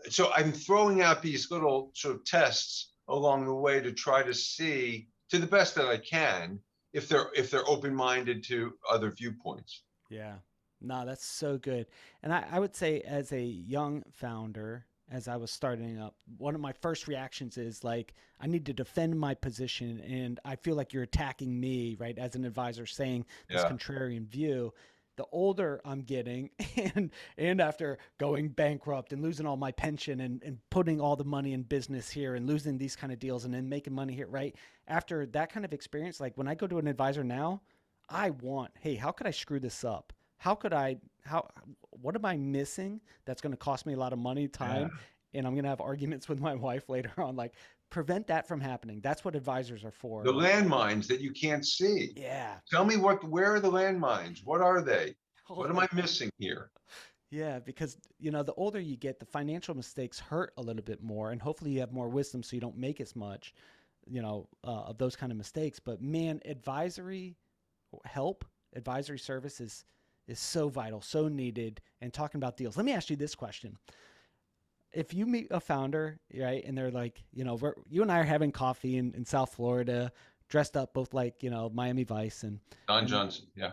So I'm throwing out these little sort of tests along the way to try to see, to the best that I can, if they're open-minded to other viewpoints. Yeah. No, that's so good. And I would say, as a young founder, as I was starting up, one of my first reactions is like, I need to defend my position. And I feel like you're attacking me, right? As an advisor, saying this Yeah. contrarian view. The older I'm getting, and after going bankrupt and losing all my pension, and putting all the money in business here and losing these kind of deals and then making money here, right? After that kind of experience, like when I go to an advisor now, I want, hey, how could I screw this up? What am I missing that's going to cost me a lot of money, Yeah. time, and I'm going to have arguments with my wife later on? Like, prevent that from happening. That's what advisors are for. The Like, landmines that you can't see. yeah, Tell me where are the landmines? What are they? What am I totally. missing here? Yeah, because the older you get, the financial mistakes hurt a little bit more, and hopefully you have more wisdom so you don't make as much, of those kind of mistakes. But man, help, advisory service is so vital, so needed. And talking about deals, let me ask you this question: if you meet a founder, right, and they're like, you and I are having coffee in South Florida, dressed up both like, Miami Vice, Don and Johnson. Yeah.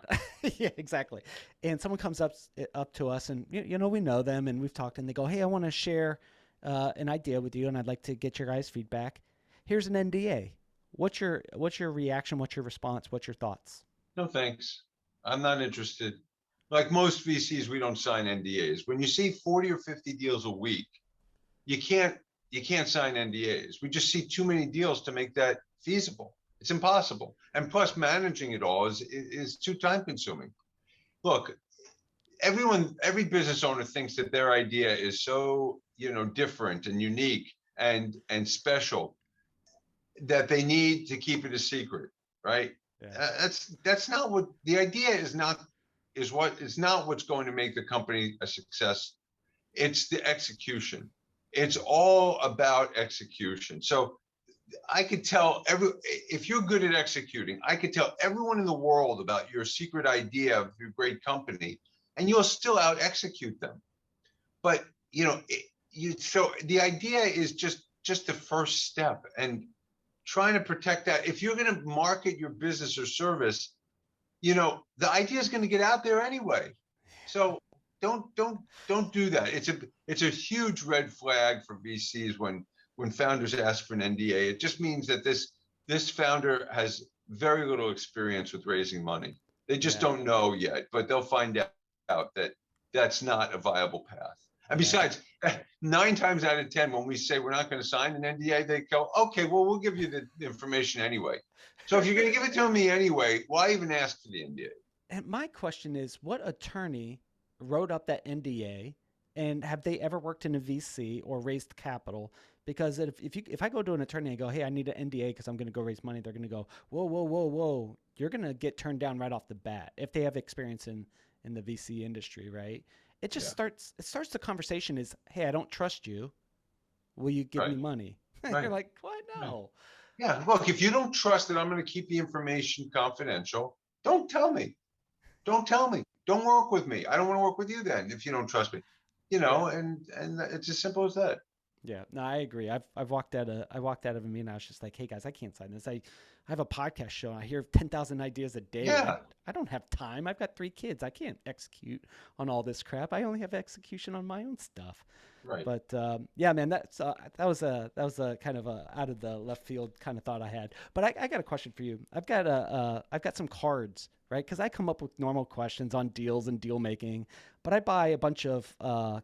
yeah, exactly. And someone comes up to us, and we know them, and we've talked, and they go, "Hey, I want to share an idea with you, and I'd like to get your guys' feedback. Here's an NDA. What's your reaction? What's your response? What's your thoughts?" No, thanks. I'm not interested. Like most VCs, we don't sign NDAs. When you see 40 or 50 deals a week, you can't sign NDAs. We just see too many deals to make that feasible. It's impossible. And plus, managing it all is too time consuming. Look, every business owner thinks that their idea is so different and unique and special, that they need to keep it a secret, right? Yeah. That's not what the idea is. Not what's going to make the company a success. It's the execution. It's all about execution. So I could tell if you're good at executing, I could tell everyone in the world about your secret idea of your great company, and you'll still out execute them. But so the idea is just just the first step, and trying to protect that. If you're going to market your business or service, the idea is going to get out there anyway. So don't do that. It's a huge red flag for VCs when founders ask for an NDA. It just means that this founder has very little experience with raising money. They just Yeah. don't know yet, but they'll find out that that's not a viable path. And Yeah. besides, 9 times out of 10, when we say we're not going to sign an NDA, they go, okay, well, we'll give you the information anyway. So if you're going to give it to me anyway, why even ask for the NDA? And my question is, what attorney wrote up that NDA, and have they ever worked in a VC or raised capital? Because if I go to an attorney and go, hey, I need an NDA because I'm going to go raise money, they're going to go, whoa, whoa, whoa, whoa, you're going to get turned down right off the bat if they have experience in the VC industry, right? It just Yeah. starts the conversation is, hey, I don't trust you. Will you give me Right. money? Right. You're like, what? No. Yeah. Look, if you don't trust that I'm going to keep the information confidential, don't tell me. Don't tell me. Don't work with me. I don't want to work with you then if you don't trust me. Yeah. And it's as simple as that. Yeah, no, I agree. I've walked out of a meeting. I was just like, hey guys, I can't sign this. I have a podcast show. And I hear 10,000 ideas a day. Yeah. I don't have time. I've got 3 kids. I can't execute on all this crap. I only have execution on my own stuff. Right. But yeah, man, that was a kind of a out of the left field kind of thought I had. But I got a question for you. I've got some cards, right? Because I come up with normal questions on deals and deal making, but I buy a bunch of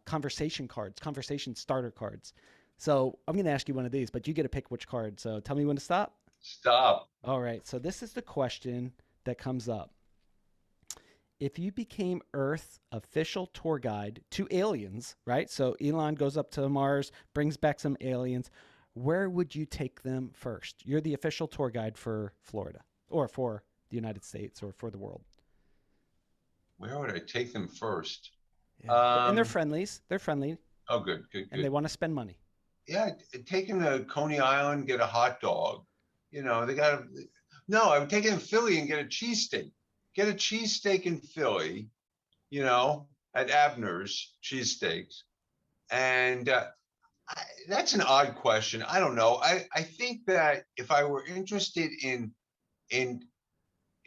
conversation cards, conversation starter cards. So I'm going to ask you one of these, but you get to pick which card. So tell me when to stop. Stop. All right. So this is the question that comes up. If you became Earth's official tour guide to aliens, right? So Elon goes up to Mars, brings back some aliens. Where would you take them first? You're the official tour guide for Florida or for the United States or for the world. Where would I take them first? Yeah. And they're friendlies. They're friendly Oh, good, good, and they good. want to spend money. Yeah, take them to Coney Island, get a hot dog. They got to. No, I would take them to Philly and get a cheesesteak. Get a cheesesteak in Philly, at Abner's Cheesesteaks. And that's an odd question. I don't know. I think that if I were interested in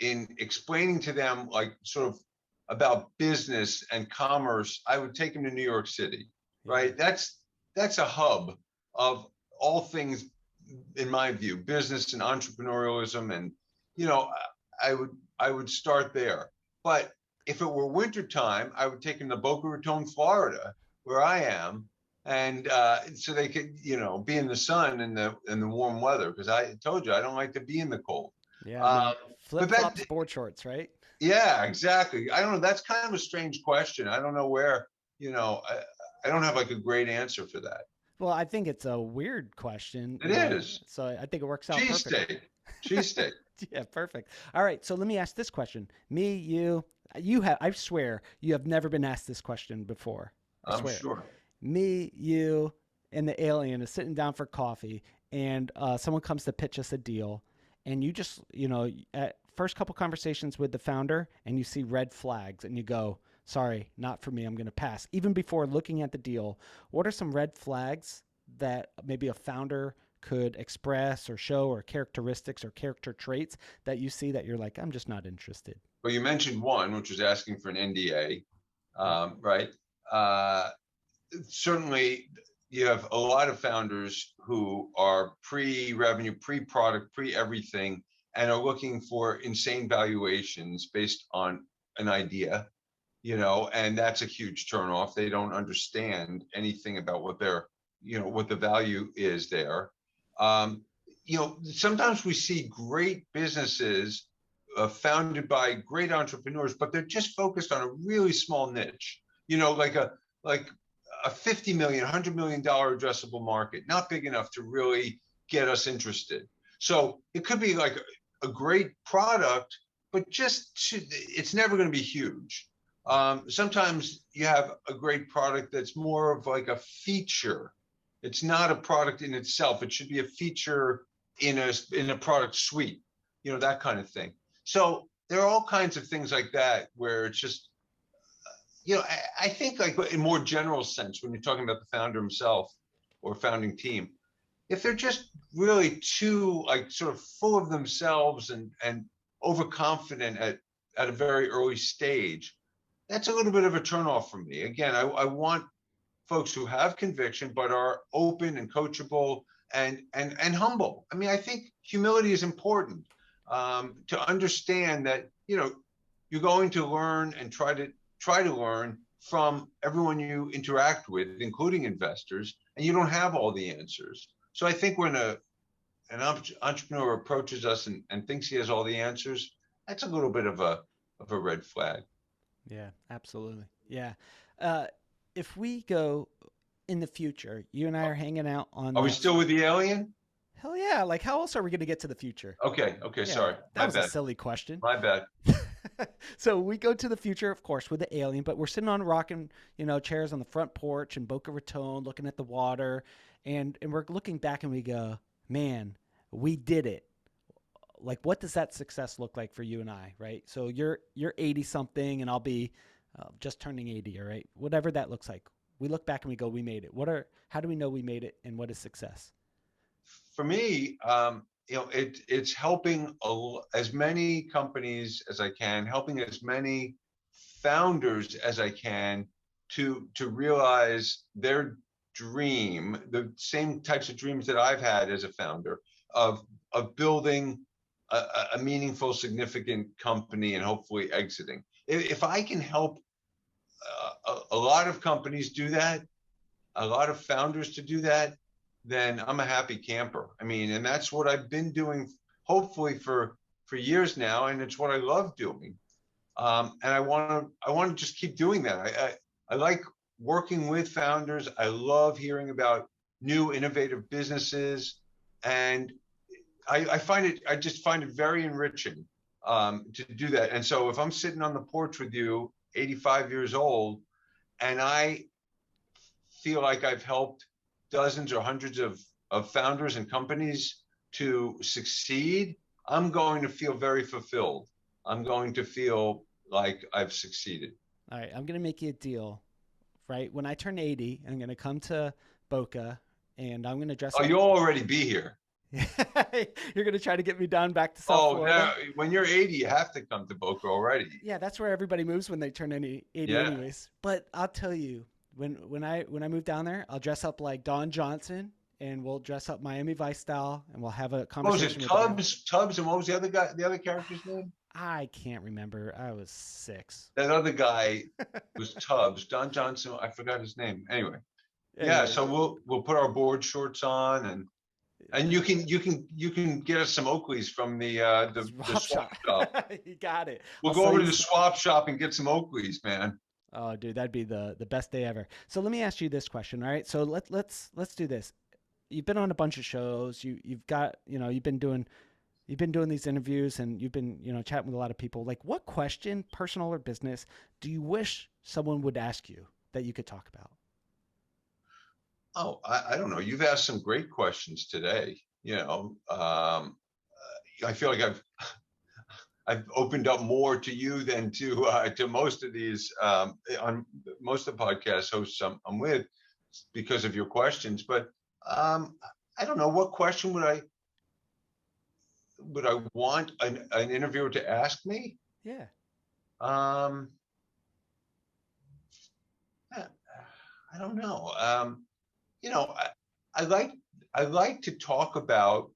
explaining to them like sort of about business and commerce, I would take them to New York City, right? Yeah. That's a hub of all things, in my view, business and entrepreneurialism, and you know, I would start there. But if it were wintertime, I would take them to Boca Raton, Florida, where I am, and so they could, be in the sun and the warm weather. Because I told you I don't like to be in the cold. Yeah, Um, man. but Flip that, flops, board shorts, right? yeah, exactly. I don't know. That's kind of a strange question. I don't know where, I don't have like a great answer for that. Well, I think it's a weird question, It is so I think it works out perfect. cheesesteak, cheesesteak. Yeah, perfect. All right, so let me ask this question. Me, I swear, you have never been asked this question before. I I'm swear. sure. Me, you, and the alien is sitting down for coffee, and someone comes to pitch us a deal, and you just, at first couple conversations with the founder, and you see red flags, and you go, sorry, not for me, I'm going to pass. Even before looking at the deal, what are some red flags that maybe a founder could express or show, or characteristics or character traits that you see that you're like, I'm just not interested? Well, you mentioned one, which was asking for an NDA, Yep. right? Uh, Certainly, you have a lot of founders who are pre-revenue, pre-product, pre-everything, and are looking for insane valuations based on an idea, and that's a huge turnoff. They don't understand anything about what the value is there. Sometimes we see great businesses founded by great entrepreneurs, but they're just focused on a really small niche, like a 50 million, $100 million addressable market, not big enough to really get us interested. So it could be like a great product, but it's never going to be huge. Sometimes you have a great product that's more of like a feature. It's not a product in itself. It should be a feature in a product suite, that kind of thing. So there are all kinds of things like that where it's just, I think like in more general sense, when you're talking about the founder himself or founding team, if they're just really too like sort of full of themselves and overconfident at a very early stage, that's a little bit of a turnoff for me. Again, I want folks who have conviction but are open and coachable and humble. I mean, I think humility is important, to understand that you're going to learn and try to learn from everyone you interact with, including investors, and you don't have all the answers. So I think when an entrepreneur approaches us and thinks he has all the answers, that's a little bit of a red flag. Yeah, absolutely. Yeah. Uh, if we go in the future, you and I are hanging out on Are we the still with the alien? hell yeah. Like, how else are we going to get to the future? Okay, Yeah, sorry, that my was a bad, silly question. my bad. So we go to the future, of course, with the alien, but we're sitting on rocking, chairs on the front porch in Boca Raton, looking at the water, and we're looking back and we go, man, we did it. Like, what does that success look like for you and I, right? So you're 80 something, and I'll be just turning 80, all right? Whatever that looks like. We look back and we go, we made it. How do we know we made it, and what is success? For me, it's helping as many companies as I can, helping as many founders as I can to realize their dream, the same types of dreams that I've had as a founder of building a meaningful, significant company and hopefully exiting. If I can help a lot of companies do that, a lot of founders to do that, then I'm a happy camper. I mean, and that's what I've been doing, hopefully for years now, and it's what I love doing. And I want to just keep doing that. I like working with founders. I love hearing about new innovative businesses, and I just find it very enriching, to do that. And so if I'm sitting on the porch with you, 85 years old, and I feel like I've helped dozens or hundreds of founders and companies to succeed, I'm going to feel very fulfilled. I'm going to feel like I've succeeded. All right, I'm going to make you a deal, right? When I turn 80, I'm going to come to Boca and I'm going to dress Oh, up. you'll already be here. You're going to try to get me down back to South Oh, Florida. now when you're 80, you have to come to Boca already. Yeah, that's where everybody moves when they turn 80 Yeah. anyways. But I'll tell you, when I move down there, I'll dress up like Don Johnson and we'll dress up Miami Vice style and we'll have a What was conversation it? with everyone. Tubbs, and what was the other guy? The other character's name? I can't remember. I was 6. That other guy was Tubbs. Don Johnson. I forgot his name. Anyway, yeah. Anyways, So we'll put our board shorts on, and you can get us some Oakleys from the swap swap shop. shop. You got it. We'll I'll go sell over you to the some. swap shop and get some Oakleys, man. Oh, dude, that'd be the best day ever. So let me ask you this question, all right? So let's do this. You've been on a bunch of shows. You've got you've been doing these interviews and you've been chatting with a lot of people. Like, what question, personal or business, do you wish someone would ask you that you could talk about? Oh, I don't know. You've asked some great questions today. I feel like I've opened up more to you than to most of these, on most of the podcast hosts I'm with, because of your questions. But I don't know, what question would I want an interviewer to ask me? Yeah. Um, I don't know. You know, I, I like I like to talk about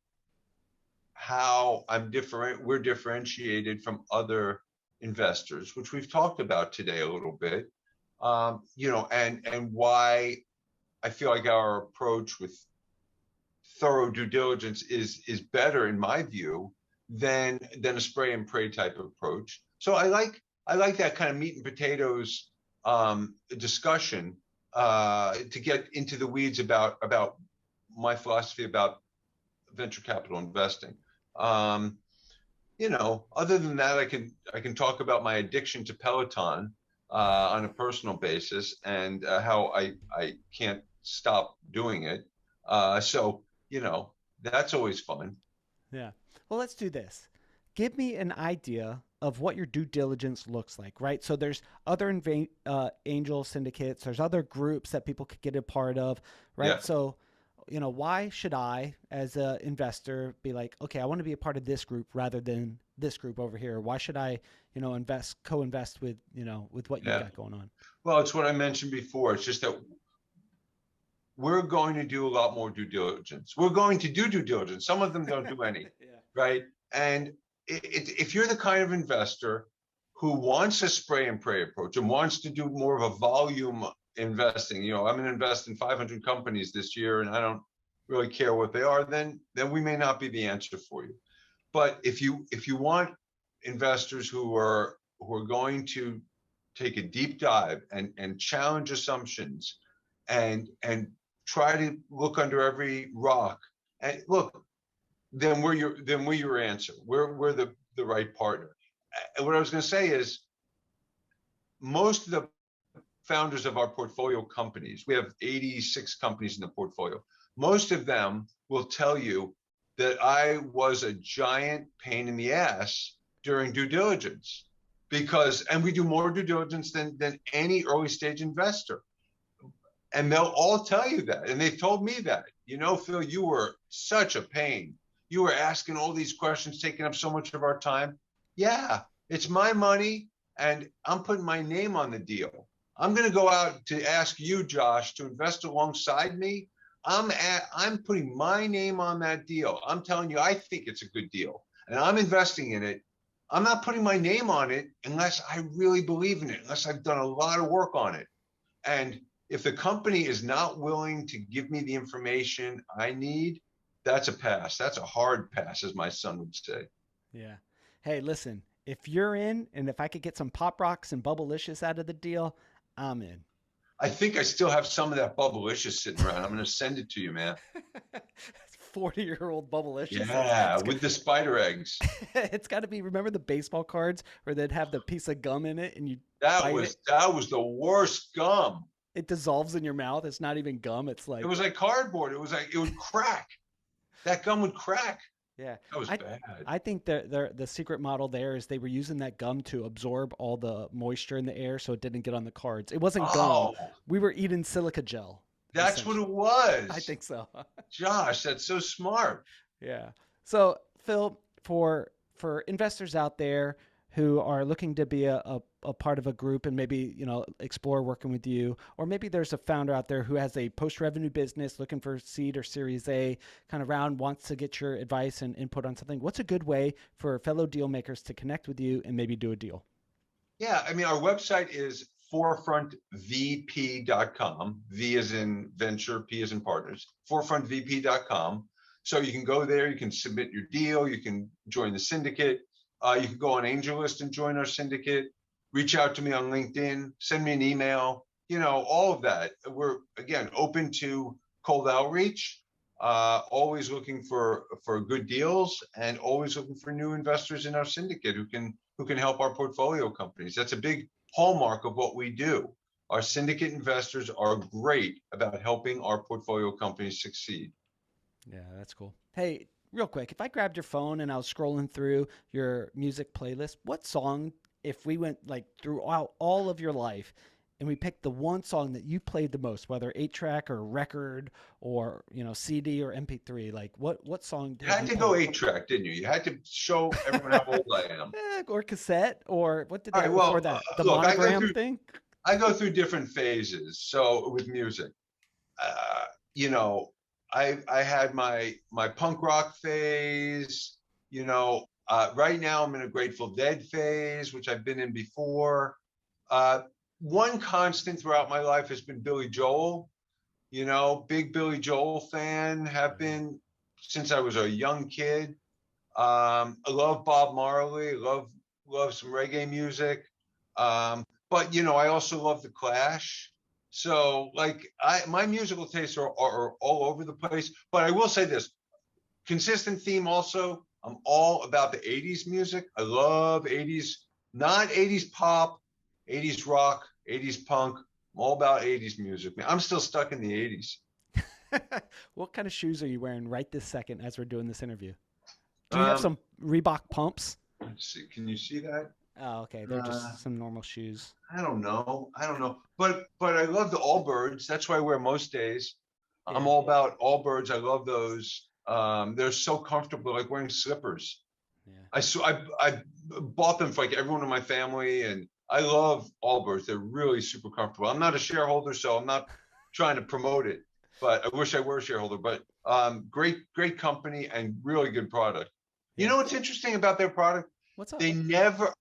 how we're differentiated from other investors, which we've talked about today a little bit. And why I feel like our approach with thorough due diligence is better in my view than a spray and pray type of approach. So I like that kind of meat and potatoes, discussion, to get into the weeds about my philosophy about venture capital investing. Um, Other than that, I can talk about my addiction to Peloton, on a personal basis, and how I can't stop doing it. So that's always fun. Yeah. Well, let's do this. Give me an idea of what your due diligence looks like, right? So there's other angel syndicates, there's other groups that people could get a part of, right? Yeah. So why should I, as an investor, be like, okay, I want to be a part of this group rather than this group over here? Why should I, co-invest with, with what you've Yeah. got going on? Well, it's what I mentioned before. It's just that we're going to do a lot more due diligence. We're going to do due diligence. Some of them don't do any, Yeah. right? And if you're the kind of investor who wants a spray and pray approach and wants to do more of a volume investing, I'm going to invest in 500 companies this year, and I don't really care what they are, then we may not be the answer for you. But if you want investors who are going to take a deep dive and challenge assumptions and try to look under every rock and look, then we're your answer. We're the right partner. And what I was going to say is most of the founders of our portfolio companies, we have 86 companies in the portfolio. Most of them will tell you that I was a giant pain in the ass during due diligence and we do more due diligence than any early stage investor. And they'll all tell you that. And they've told me that, Phil, you were such a pain. You were asking all these questions, taking up so much of our time. Yeah, it's my money and I'm putting my name on the deal. I'm going to go out to ask you, Josh, to invest alongside me. I'm putting my name on that deal. I'm telling you, I think it's a good deal and I'm investing in it. I'm not putting my name on it unless I really believe in it, unless I've done a lot of work on it. And if the company is not willing to give me the information I need, that's a pass. That's a hard pass, as my son would say. Yeah. Hey, listen, if you're in, and if I could get some Pop Rocks and Bubblicious out of the deal, I'm in. I think I still have some of that Bubblicious sitting around. I'm going to send it to you, man. 40-year-old Bubblicious. Yeah, with the spider eggs. It's got to be. Remember the baseball cards where they'd have the piece of gum in it, and you That bite was it. that was the worst gum. It dissolves in your mouth. It's not even gum. It's It like, was like cardboard. It was like it would crack. That gum would crack. yeah. That was I bad. I think the secret model there is they were using that gum to absorb all the moisture in the air, so it didn't get on the cards. It wasn't gum. Oh, We were eating silica gel, that's what essentially. it I was. think so. Josh, that's so smart. Yeah. So, Phil, for investors out there who are looking to be a part of a group and maybe, explore working with you, or maybe there's a founder out there who has a post-revenue business looking for seed or series A kind of round, wants to get your advice and input on something. What's a good way for fellow deal makers to connect with you and maybe do a deal? Yeah, I mean, our website is forefrontvp.com. V is in venture, P is in partners, forefrontvp.com. So you can go there, you can submit your deal, you can join the syndicate, you can go on AngelList and join our syndicate, reach out to me on LinkedIn, send me an email, all of that. We're, again, open to cold outreach, always looking for good deals and always looking for new investors in our syndicate who can help our portfolio companies. That's a big hallmark of what we do. Our syndicate investors are great about helping our portfolio companies succeed. Yeah, that's cool. Hey, real quick, if I grabbed your phone and I was scrolling through your music playlist, what song, if we went like throughout all of your life and we picked the one song that you played the most, whether 8-track or record or, CD or MP3, like what song You have had you to go played? 8-track, didn't you? You had to show everyone how old I am. Or cassette, or what did they All right, have before well, that? The look, monogram thing? I go through different phases. So with music, uh, you know, I had my punk rock phase. Right now I'm in a Grateful Dead phase, which I've been in before. Uh, One constant throughout my life has been Billy Joel. Big Billy Joel fan, have been since I was a young kid. I love Bob Marley. Love some reggae music. But I also love the Clash. So like my musical tastes are all over the place. But I will say this consistent theme also. I'm all about the 80s music. I love 80s, not 80s pop, 80s rock, 80s punk. I'm all about 80s music. Man, I'm still stuck in the 80s. What kind of shoes are you wearing right this second as we're doing this interview? Do you have Um, some Reebok pumps? let's see. Can you see that? Oh, okay. They're Uh, just some normal shoes. I don't know. But I love the Allbirds. That's what I wear most days. I'm Yeah. all about Allbirds. I love those. They're so comfortable, like wearing slippers. Yeah. I bought them for like everyone in my family, and I love Allbirds. They're really super comfortable. I'm not a shareholder, so I'm not trying to promote it, but I wish I were a shareholder. But great company and really good product. You Yeah. know what's interesting about their product? What's up? They never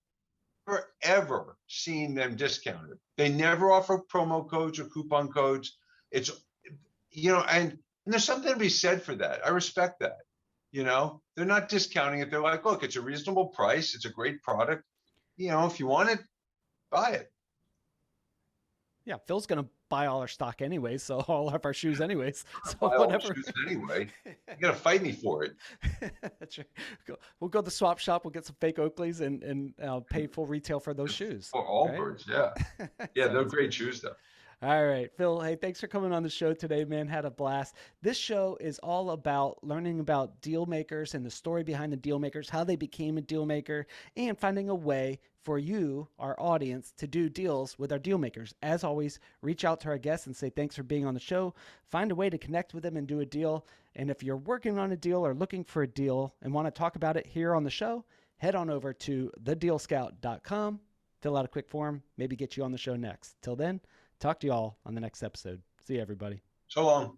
ever seen them discounted. They never offer promo codes or coupon codes. It's and there's something to be said for that. I respect that. They're not discounting it. They're like, look, it's a reasonable price. It's a great product. If you want it, buy it. Yeah, Phil's gonna buy all our stock anyways, so all of our shoes anyways. I'll So buy all the whatever. shoes anyway. You got to fight me for it. That's right. We'll go to the swap shop. We'll get some fake Oakleys and pay full retail for those shoes. For Right? Allbirds, yeah. Yeah, they're Sounds great good. shoes, though. All right, Phil. Hey, thanks for coming on the show today, man. Had a blast. This show is all about learning about deal makers and the story behind the deal makers, how they became a deal maker, and finding a way for you, our audience, to do deals with our deal makers. As always, reach out to our guests and say thanks for being on the show. Find a way to connect with them and do a deal. And if you're working on a deal or looking for a deal and want to talk about it here on the show, head on over to thedealscout.com, fill out a quick form, maybe get you on the show next. Till then, talk to you all on the next episode. See you, everybody. So long.